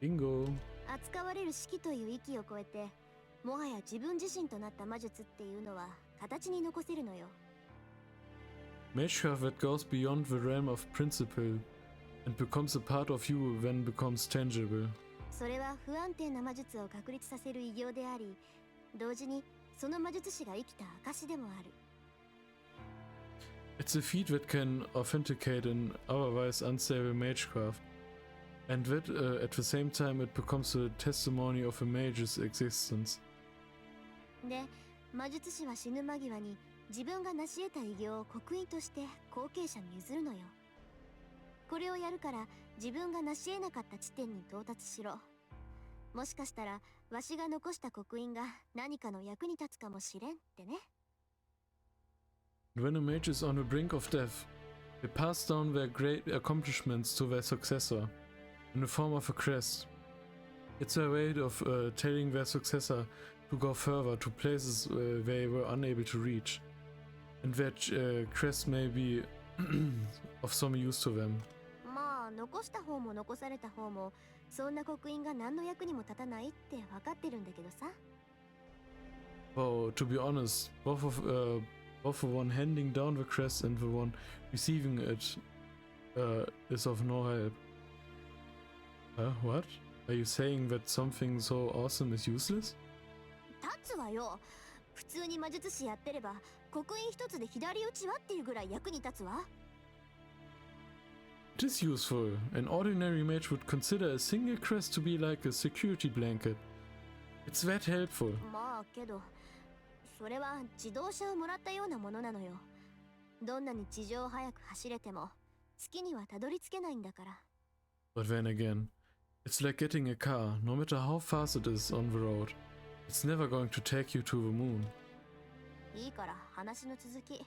Bingo. 扱われる式という域を超えて、もはや自分自身となった魔術っていうのは形に残せるのよ。Magecraft that goes beyond the realm of principle and becomes a part of you when becomes tangible. それは不安定な魔術を確立させる偉業であり、同時にその魔術師が生きた証でもある。It's a feat that can authenticate an otherwise unstable magecraft, and that at the same time it becomes a testimony of a mage's existence. で、魔術師は死ぬ間際に自分が成し得た偉業を刻印として後継者に譲るのよ。これをやるから自分が成し得なかった地点に到達しろ。もしかしたらわしが残した刻印が何かの役に立つかもしれんってね。When a mage is on the brink of death, they pass down their great accomplishments to their successor, in the form of a crest. It's a way of telling their successor to go further to places they were unable to reach, and that crest may be of some use to them. まあ残した方も残された方もそんな刻印が何の役にも立たないって分かってるんだけどさ。Though, to be honest, both the one handing down the crest and the one receiving it is of no help. What? Are you saying that something so awesome is useless? 立つわよ。普通に魔術師やってれば刻印一つで左打ちはっていうぐらい役に立つわ。It is useful. An ordinary mage would consider a single crest to be like a security blanket. It's that helpful. まあけどそれは自動車をもらったようなものなのよ。どんなに地上を速く走れても月にはたどり着けないんだから。 But then again, it's like getting a car. No matter how fast it is on the road, it's never going to take you to the moon. いいから話の続き。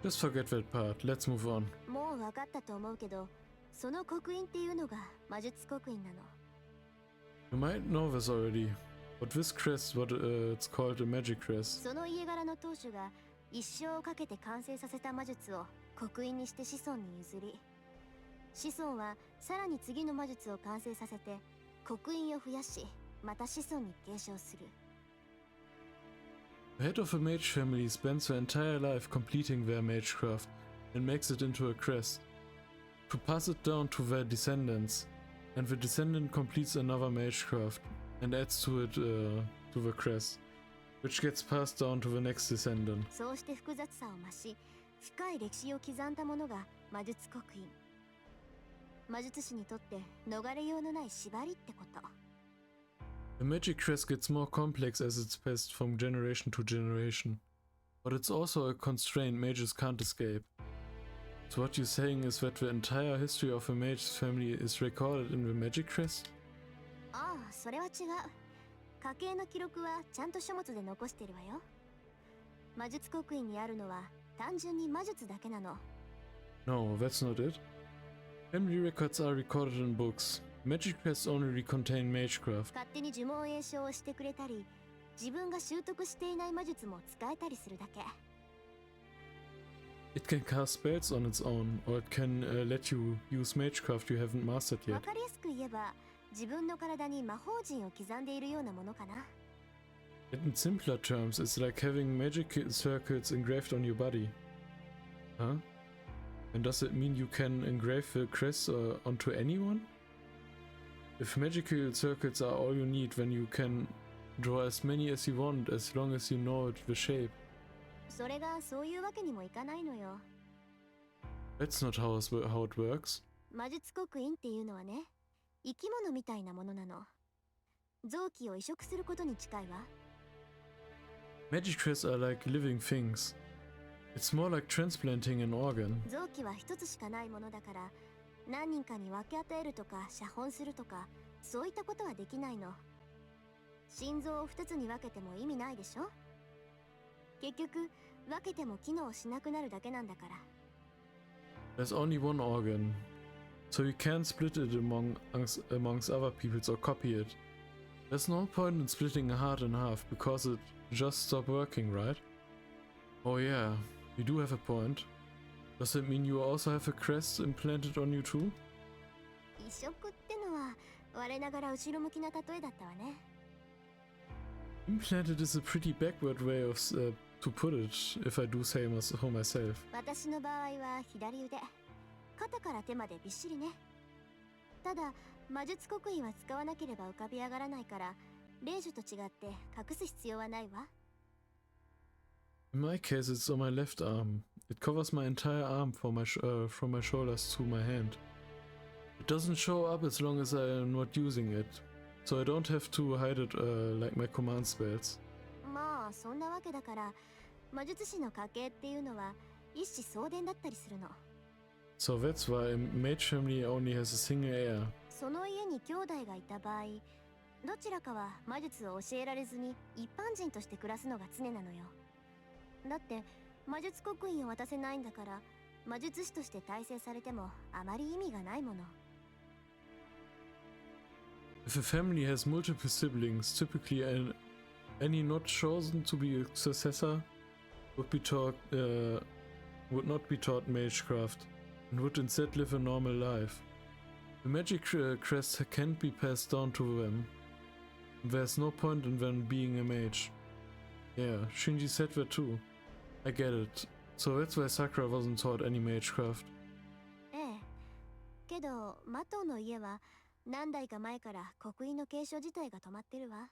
Just forget that part. Let's move on. もう分かったと思うけど、その刻印っていうのが魔術刻印なの。 You might know this already, but this crest, it's called a magic crest. その家柄の当主が一生をかけて完成させた魔術を刻印にして子孫に譲り、子孫はさらに次の魔術を完成させて刻印を増やし、また子孫に継承する。 The head of a mage family spends their entire life completing their magecraft and makes it into a crest, to pass it down to their descendants, and the descendant completes another magecraft and adds to it to the crest, which gets passed down to the next descendant. そうして複雑さを増し、深い歴史を刻んだものが魔術刻印。魔術師にとって逃れようのない縛りってこと。 The magic crest gets more complex as it's passed from generation to generation, but it's also a constraint mages can't escape. So what you're saying is that the entire history of a mage's family is recorded in the magic crest? ああ、それは違う。家系の記録はちゃんと書物で残してるわよ。魔術刻印にあるのは単純に魔術だけなの。 No, that's not it. Family records are recorded in books. Magic crests only contain magecraft. 勝手に呪文詠唱をしてくれたり、自分が習得していない魔術も使えたりするだけ。 It can cast spells on its own, or it can let you use magecraft you haven't mastered わ yet. かりやすく言えば、自分の体に魔法陣を刻んでいるようなものかな。 In simpler terms, it's like having magic circles engraved on your body. Huh? And does it mean you can engrave the crest onto anyone? If magical circles are all you need, then you can draw as many as you want, as long as you know the shape. それがそういうわけにもいかないのよ。 That's not how it works. 魔術刻印っていうのはね、生き物みたいなものなの。臓器を移植することに近いわ。 Magic crests are like living things. It's more like transplanting an organ. 臓器は一つしかないものだから、何人かに分け与えるとか写本するとか、そういったことはできないの。心臓を二つに分けても意味ないでしょ。結局分けても機能しなくなるだけなんだから。 There's only one organ, so you can't split it amongst other peoples or copy it. There's no point in splitting a heart in half because it just stopped working, right? Oh yeah, you do have a point. Does that mean you also have a crest implanted on you too? 移植ってのは我ながら後ろ向きな例えだったわね。Implanted is a pretty backward way of to put it, if I do say so myself. 私の場合は左腕、肩から手までびっしりね。ただ魔術刻印は使わなければ浮かび上がらないから、霊樹と違って隠す必要はないわ。In my case, it's on my left arm. It covers my entire arm from my shoulders to my hand. It doesn't show up as long as I am not using it, so I don't have to hide it like my command spells. まあそんなわけだから、魔術師の家系っていうのは一子相伝だったりするの。So that's why a mage family only has a single heir. その家に兄弟がいた場合、どちらかは魔術を教えられずに一般人として暮らすのが常なのよ。だって魔術刻印を渡せないんだから、魔術師として大成されてもあまり意味がないもの。If a family has multiple siblings, typically any not chosen to be a successor would not be taught magecraft and would instead live a normal life. The magic crest can't be passed down to them. There's no point in them being a mage. Yeah, Shinji said that too. I get it. So that's why Sakura wasn't taught any magecraft. ええ。けど、マトウの家は何代か前から刻印の継承自体が止まってるわ。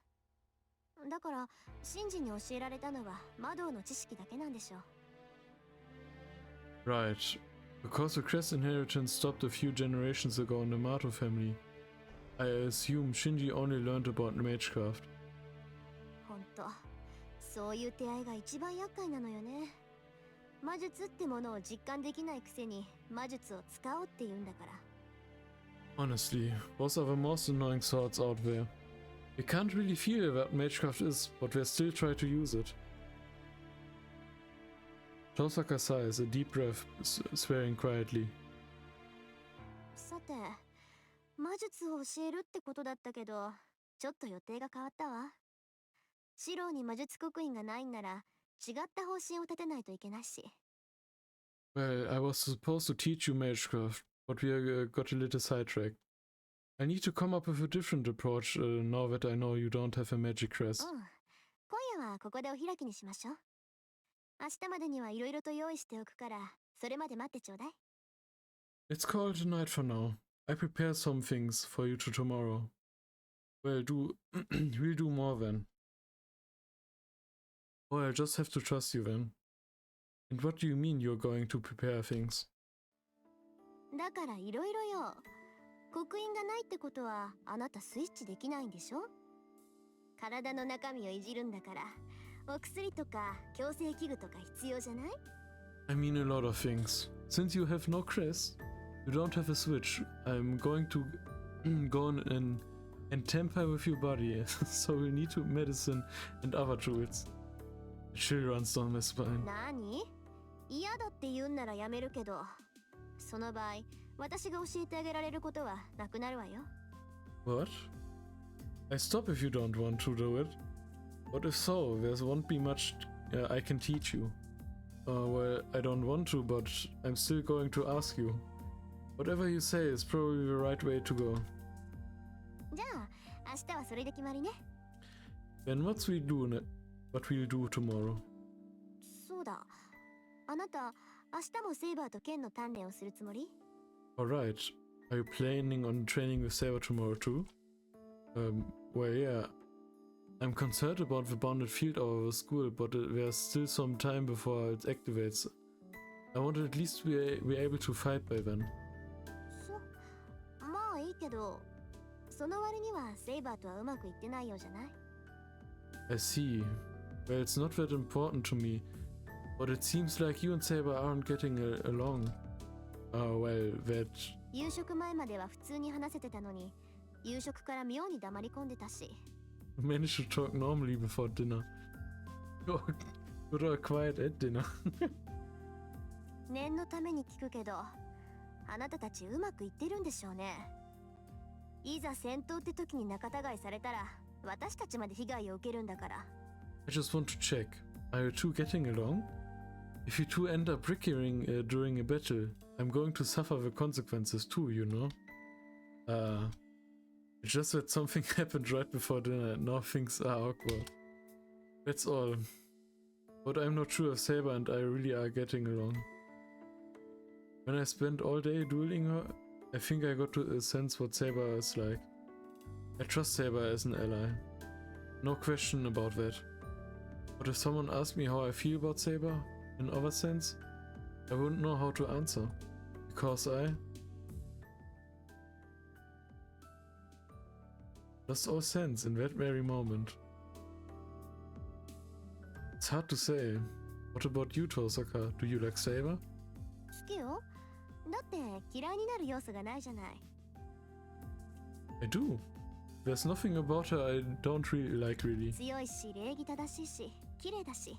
だから、シンジに教えられたのは魔導の知識だけなんでしょう。Right. Because the crest inheritance stopped a few generations ago in the Mato family, I assume Shinji only learned about magecraft. ほんと、そういう手合いが一番厄介なのよね。魔術ってものを実感できないくせに魔術を使おうって言うんだから。Honestly, those are the most annoying swords out there. You can't really feel what magecraft is, but they still try to use it. Tosaka sighs, a deep breath, swearing quietly. さて、魔術を教えるってことだったけど、ちょっと予定が変わったわ。シローに魔術刻印がないんなら、違った方針を立てないといけないし。Well, I was supposed to teach you magecraft, but we got a little sidetracked. I need to come up with a different approach now that I know you don't have a magic crest. うん。今夜はここでお開きにしましょう。明日までにはいろいろと用意しておくから、それまで待ってちょうだい。Let's call it a night for now. I prepared some things for you to tomorrow. Well, we'll do more then. Oh, I just have to trust you then. And what do you mean you're going to prepare things? だからいろいろよ。刻印がないってことは、あなたスイッチできないんでしょ？体の中身をいじるんだから、お薬とか矯正器具とか必要じゃない？ I mean a lot of things. Since you have no crest, you don't have a switch. I'm going to go in and tamper with your body, so we'll need to medicine and other tools. A chill runs down my spine. 何？嫌だって言うんならやめるけど、その場合、私が教えてあげられることはなくなるわよ。What? I stop if you don't want to do it. But if so, there won't be much I can teach you. Well, I don't want to, but I'm still going to ask you. Whatever you say is probably the right way to go. じゃあ、明日はそれで決まりね。Then what we'll do tomorrow. そうだ。あなた、明日もセイバーと剣の鍛錬をするつもり？ Alright. Are you planning on training with Saber tomorrow too? Well, yeah. I'm concerned about the bonded field hour of the school, but there's still some time before it activates. I want to at least be able to fight by then. まあいいけど、その割にはセイバーとはうまくいってないようじゃない？ I see. Well, it's not that important to me, but it seems like you and Saber aren't getting along. Well, that... 夕食前までは普通に話せてたのに、夕食から妙に黙り込んでたし。managed to talk normally before dinner. Good or quiet at dinner. 念のために聞くけど、あなたたちうまくいってるんでしょうね。いざ戦闘って時に仲違いされたら私たちまで被害を受けるんだから。 I just want to check. Are you two getting along? If you two end up bickering during a battle, I'm going to suffer the consequences too, you know? It's just that something happened right before dinner and now things are awkward. That's all. But I'm not sure if Saber and I really are getting along. When I spent all day dueling her, I think I got to sense what Saber is like. I trust Saber as an ally. No question about that. But if someone asked me how I feel about Saber, in other sense, I wouldn't know how to answer. Because I lost all sense in that very moment. It's hard to say. What about you, Tosaka? Do you like Saber? 好きよ。だって嫌いになる要素がないじゃない。 I do. There's nothing about her I don't really like, really. 強いし礼儀正しいし綺麗だし、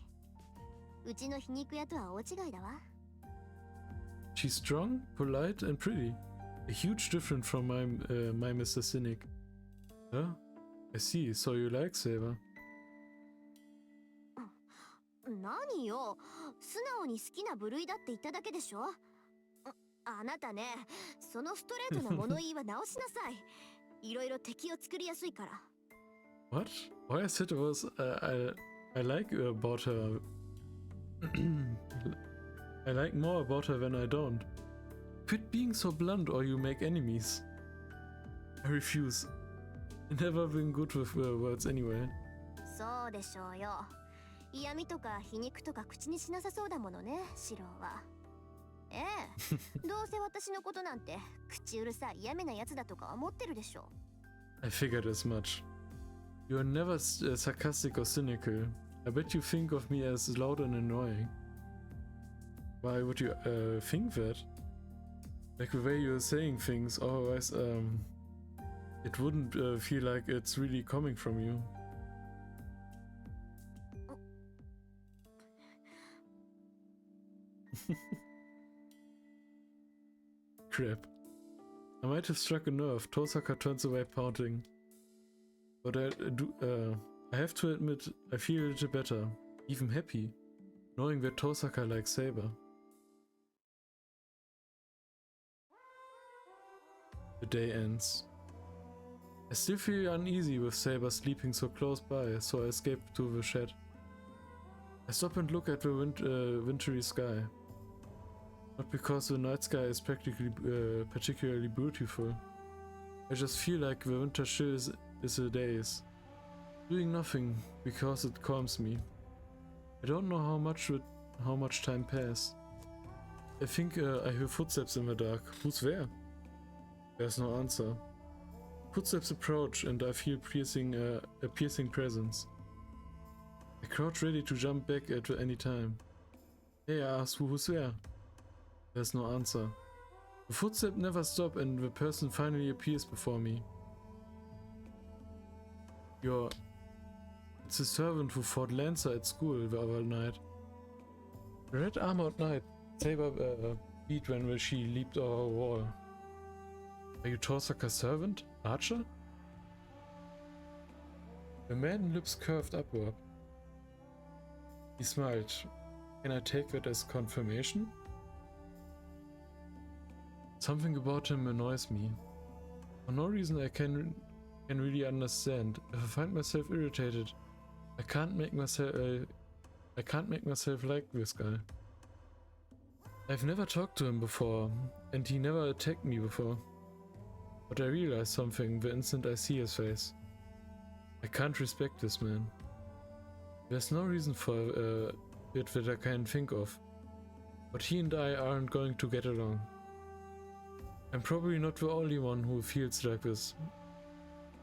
うちの皮肉屋とは大違いだわ。 She's strong, polite, and pretty. A huge difference from my Mr. Cynic. Huh? I see. So you like Saber? 何よ、素直に好きな部類だって言っただけでしょ。あなたね、そのストレートな物言いは直しなさい。いろいろ敵を作りやすいから。 What? All I said was I like about her. I like more about her than I don't. Quit being so blunt or you make enemies. I refuse. I've never been good with words anyway. そうでしょうよ。嫌味とか皮肉とか口にしなさそうだものね、シロは。ええ、どうせ私のことなんて口うるさい嫌味なやつだとか思ってるでしょ。 I figured as much. You're never sarcastic or cynical. I bet you think of me as loud and annoying. Why would you think that? Like the way you're saying things, otherwise it wouldn't feel like it's really coming from you. Crap. I might have struck a nerve. Tosaka turns away pouting. But I have to admit, I feel a little better, even happy, knowing that Tosaka likes Saber. The day ends. I still feel uneasy with Saber sleeping so close by, so I escape to the shed. I stop and look at the wintry sky. Not because the night sky is particularly beautiful. I just feel like the winter chill is a daze. Doing nothing, because it calms me. I don't know how much time passed. I think I hear footsteps in the dark. Who's there? There's no answer. Footsteps approach and I feel a piercing presence. I crouch ready to jump back at any time. Hey, I ask who's there? There's no answer. The footsteps never stop and the person finally appears before me. It's a servant who fought Lancer at school the other night. The red armored knight Saber beat when she leaped over a wall. Are you Tosaka's servant? Archer? The man's lips curved upward. He smiled. Can I take that as confirmation? Something about him annoys me. For no reason I can really understand. If I find myself irritated, I can't make myself like this guy. I've never talked to him before, and he never attacked me before. But I realize something the instant I see his face. I can't respect this man. There's no reason for it that I can think of. But he and I aren't going to get along. I'm probably not the only one who feels like this.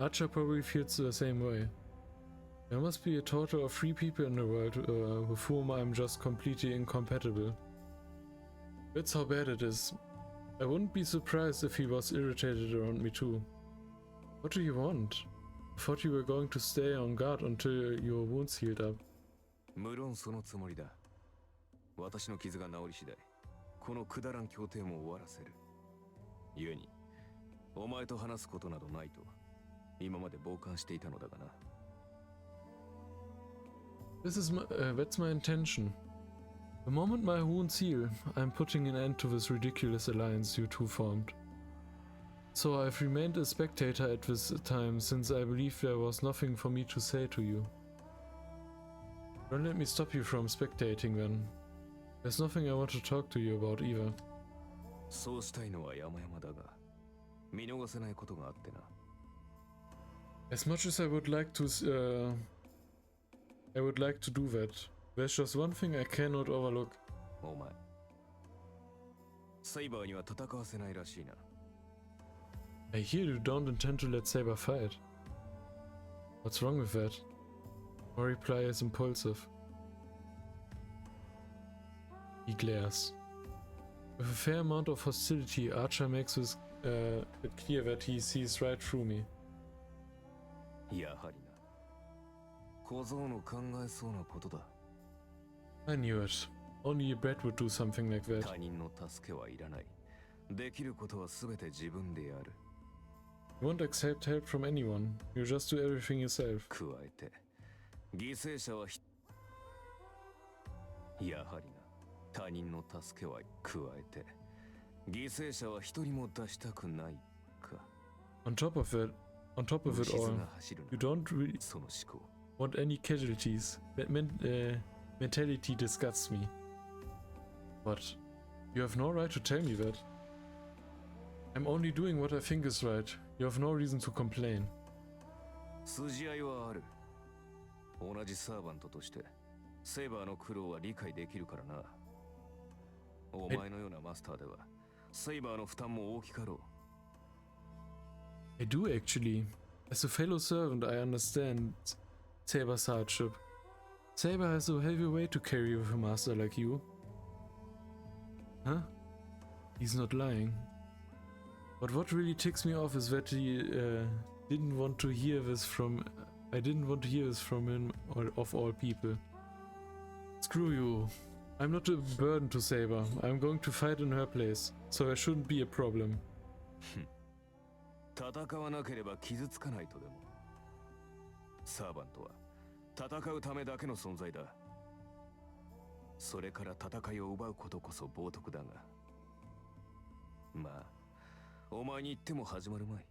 Archer probably feels the same way. There must be a total of 3 people in the world with whom I'm just completely incompatible. That's how bad it is. I wouldn't be surprised if he was irritated around me too. What do you want? I thought you were going to stay on guard until your wounds healed up. 無論そのつもりだ。私の傷が治り次第、このくだらん協定も終わらせる。故にお前と話すことなどないと今まで傍観していたのだがな。 That's my intention. The moment my wounds heal, I'm putting an end to this ridiculous alliance you two formed. So I've remained a spectator at this time, since I believe there was nothing for me to say to you. Don't let me stop you from spectating then. There's nothing I want to talk to you about either. そうしたいのは山々だが、見逃せないことがあってな。 As much as I would like to do that, there's just one thing I cannot overlook. お前、サイバーには戦わせないらしいな。 I hear you don't intend to let Saber fight. What's wrong with that? My reply is impulsive. He glares. With a fair amount of hostility, Archer makes it clear that he sees right through me. やはりな。小僧の考えそうなことだ。 I knew it. Only a brat would do something like that. 他人の助けはいらない。できることはすべて自分でやる。 You won't accept help from anyone. You just do everything yourself. 加えて、犠牲者はやはりな。他人の助けは加えて、犠牲者は一人も出したくないか。 On top of it all, you don't really その思考。 want any casualties. That mentality disgusts me. But you have no right to tell me that. I'm only doing what I think is right. You have no reason to complain. 筋合いはある。同じサーバントとして、セイバーの苦労は理解できるからな。お前のようなマスターでは、セイバーの負担も大きかろう。 I do actually. As a fellow servant, I understand Saber's hardship. Saber has a heavy weight to carry with a master like you. Huh? He's not lying. But what really ticks me off is that he didn't want to hear this from... I didn't want to hear this from him, or of all people. Screw you. I'm not a burden to Saber. I'm going to fight in her place, so there shouldn't be a problem. 戦わなければ傷つかないとでも。サーバントは戦うためだけの存在だ。それから戦いを奪うことこそ冒涜だが。まあ、お前に言っても始まるまい。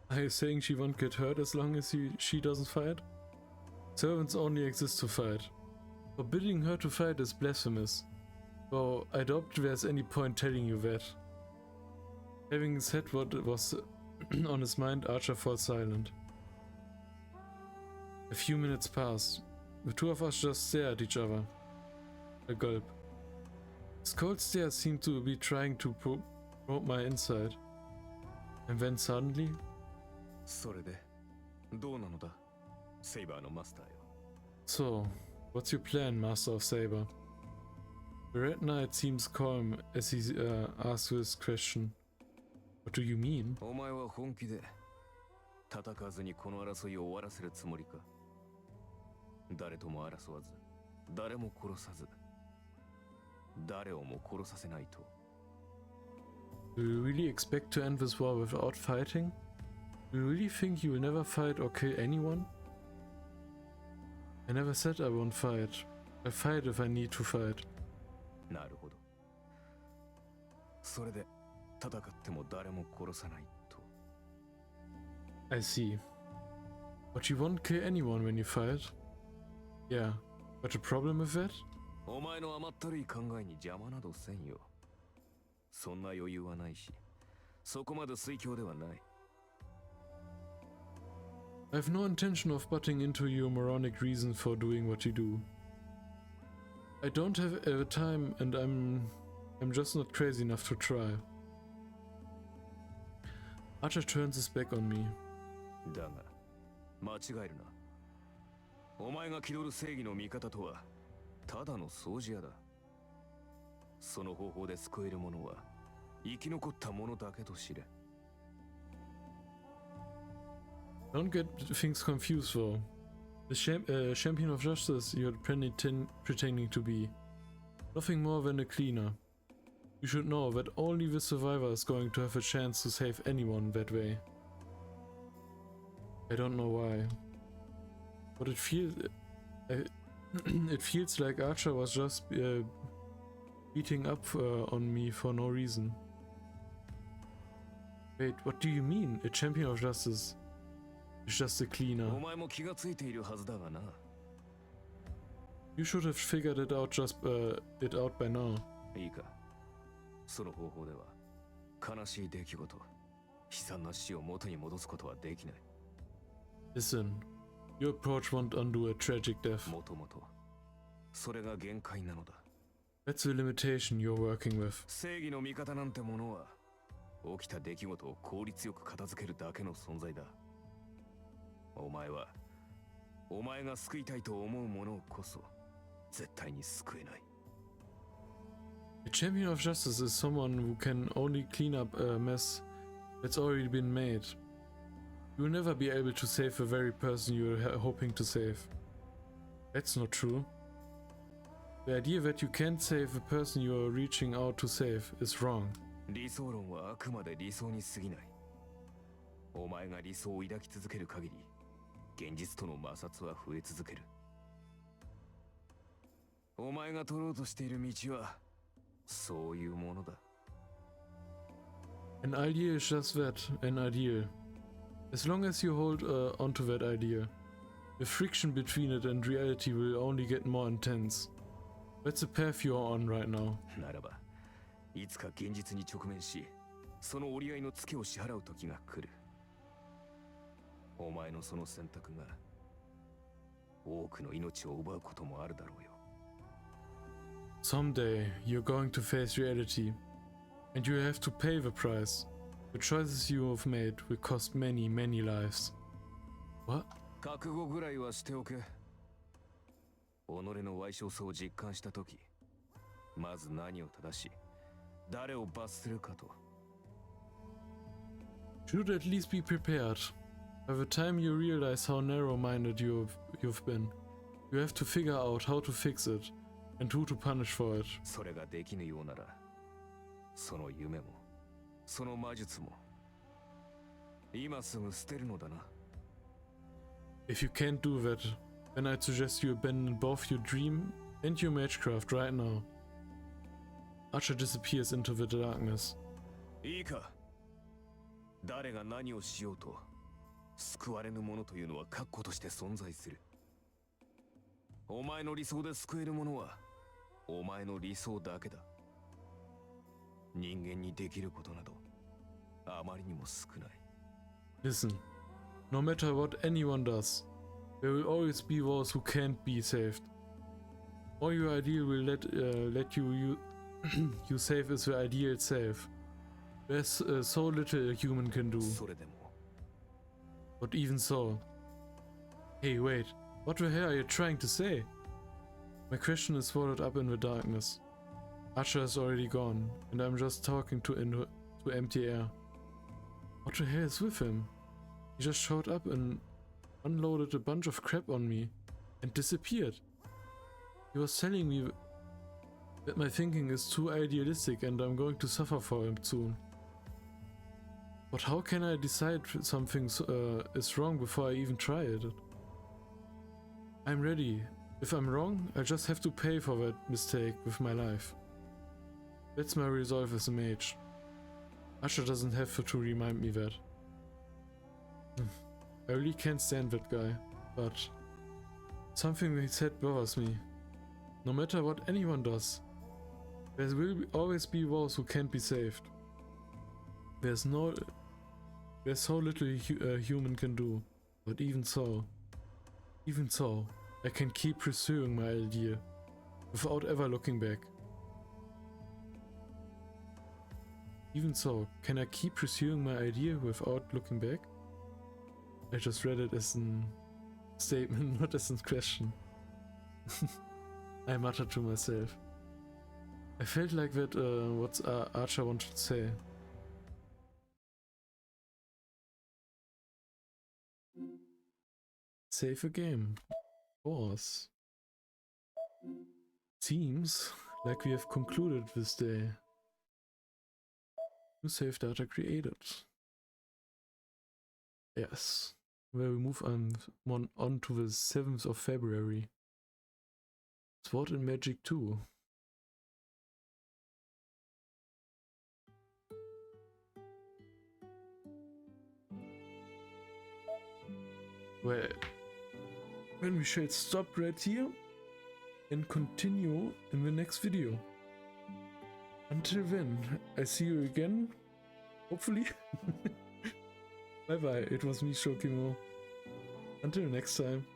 Are you saying she won't get hurt as long as she doesn't fight? Servants only exist to fight. Forbidding her to fight is blasphemous. So I doubt there's any point telling you that. Having said what was on his mind, Archer falls silent. A few minutes pass. The two of us just stare at each other. A gulp. His cold stare seemed to be trying to probe my inside. And then suddenly... それで、どうなのだ、セイバーのマスターよ。 So, what's your plan, Master of Saber? The Red Knight seems calm as he asks this question. What do you mean? お前は本気で戦わずにこの争いを終わらせるつもりか。誰とも争わず、誰も殺さず、誰をも殺させないと。 Do you really expect to end this war without fighting? Do you really think you will never fight or kill anyone? I never said I won't fight. I fight if I need to fight. なるほど。それで戦っても誰も殺さないと。 I see. But you won't kill anyone when you fight? Yeah, but a problem with that? お前の甘ったるい考えに邪魔などせんよ。そんな余裕はないし、そこまで推強ではない。 I have no intention of butting into your moronic reason for doing what you do. I don't have time and I'm just not crazy enough to try. Archer turns his back on me. だが、間違えるな。お前が気取る正義の味方とは、ただの掃除屋だ。その方法で救える者は、生き残った者だけと知れ。 Don't get things confused though. The champion of justice you're pretending to be. Nothing more than a cleaner. You should know that only the survivor is going to have a chance to save anyone that way. I don't know why. But it feels... it feels like Archer was just beating up on me for no reason. Wait, what do you mean? A champion of justice is just a cleaner. お前も気がついているはずだがな。 You should have figured it out by now. いいか。その方法では悲しい出来事、悲惨な死を元に戻すことはできない。 Listen, your approach won't undo a tragic death. もともとそれが限界なのだ。 That's the limitation you're working with. 正義の味方なんてものは起きた出来事を効率よく片付けるだけの存在だ。お前はお前が救いたいと思うものこそ絶対に救えない。 A champion of justice is someone who can only clean up a mess that's already been made. You will never be able to save the very person you're hoping to save. That's not true. The idea that you can't save the person you are reaching out to save is wrong. 理想論はあくまで理想に過ぎない。お前が理想を抱き続ける限り、現実との摩擦は増え続ける。お前が取ろうとしている道は、そういうものだ。An idea is just that, an ideal. As long as you hold onto that idea, the friction between it and reality will only get more intense. That's the path you're on right now. ならば、いつか現実に直面し、その折り合いのツケを支払う時が来る。お前のその選択が、多くの命を奪うこともあるだろうよ。Someday, you're going to face reality, and you have to pay the price. The choices you have made will cost many, many lives. What? 覚悟ぐらいはしておけ。己の賠償さを実感したとき、まず何を正し、誰を罰するかと。Should at least be prepared. By the time you realize how narrow-minded you've been, you have to figure out how to fix it, and who to punish for it. それができぬようなら、その夢も、その魔術も、今すぐ捨てるのだな。If you can't do that, then I'd suggest you abandon both your dream and your magecraft right now. Archer disappears into the darkness. いいか。誰が何をしようと、救われぬ者というのは確固として存在する。お前の理想で救える者は、お前の理想だけだ。人間にできることなど、あまりにも少ない。Listen, no matter what anyone does, there will always be those who can't be saved. All your ideal will let you save is the ideal itself. There's so little a human can do. それでも、 But even so... Hey, wait. What the hell are you trying to say? My question is swallowed up in the darkness. Archer is already gone, and I'm just talking to empty air. What the hell is with him? He just showed up and unloaded a bunch of crap on me, and disappeared. He was telling me that my thinking is too idealistic and I'm going to suffer for him soon. But how can I decide something is wrong before I even try it? I'm ready. If I'm wrong, I just have to pay for that mistake with my life. That's my resolve as a mage. Asher doesn't have to remind me that. I really can't stand that guy, but something he said bothers me. No matter what anyone does, there will always be those who can't be saved. There's so little a human can do, but even so, I can keep pursuing my idea without ever looking back. Even so, can I keep pursuing my idea without looking back? I just read it as a statement, not as a question. I muttered to myself. I felt like that what Archer wanted to say. Save a game. Pause. Seems like we have concluded this day. New save data created. Yes. Where we move on to the 7th of February. Sword and Magic 2. Well, then we shall stop right here and continue in the next video. Until then, I see you again, hopefully. Bye bye, it was me, Shokimo. Until next time.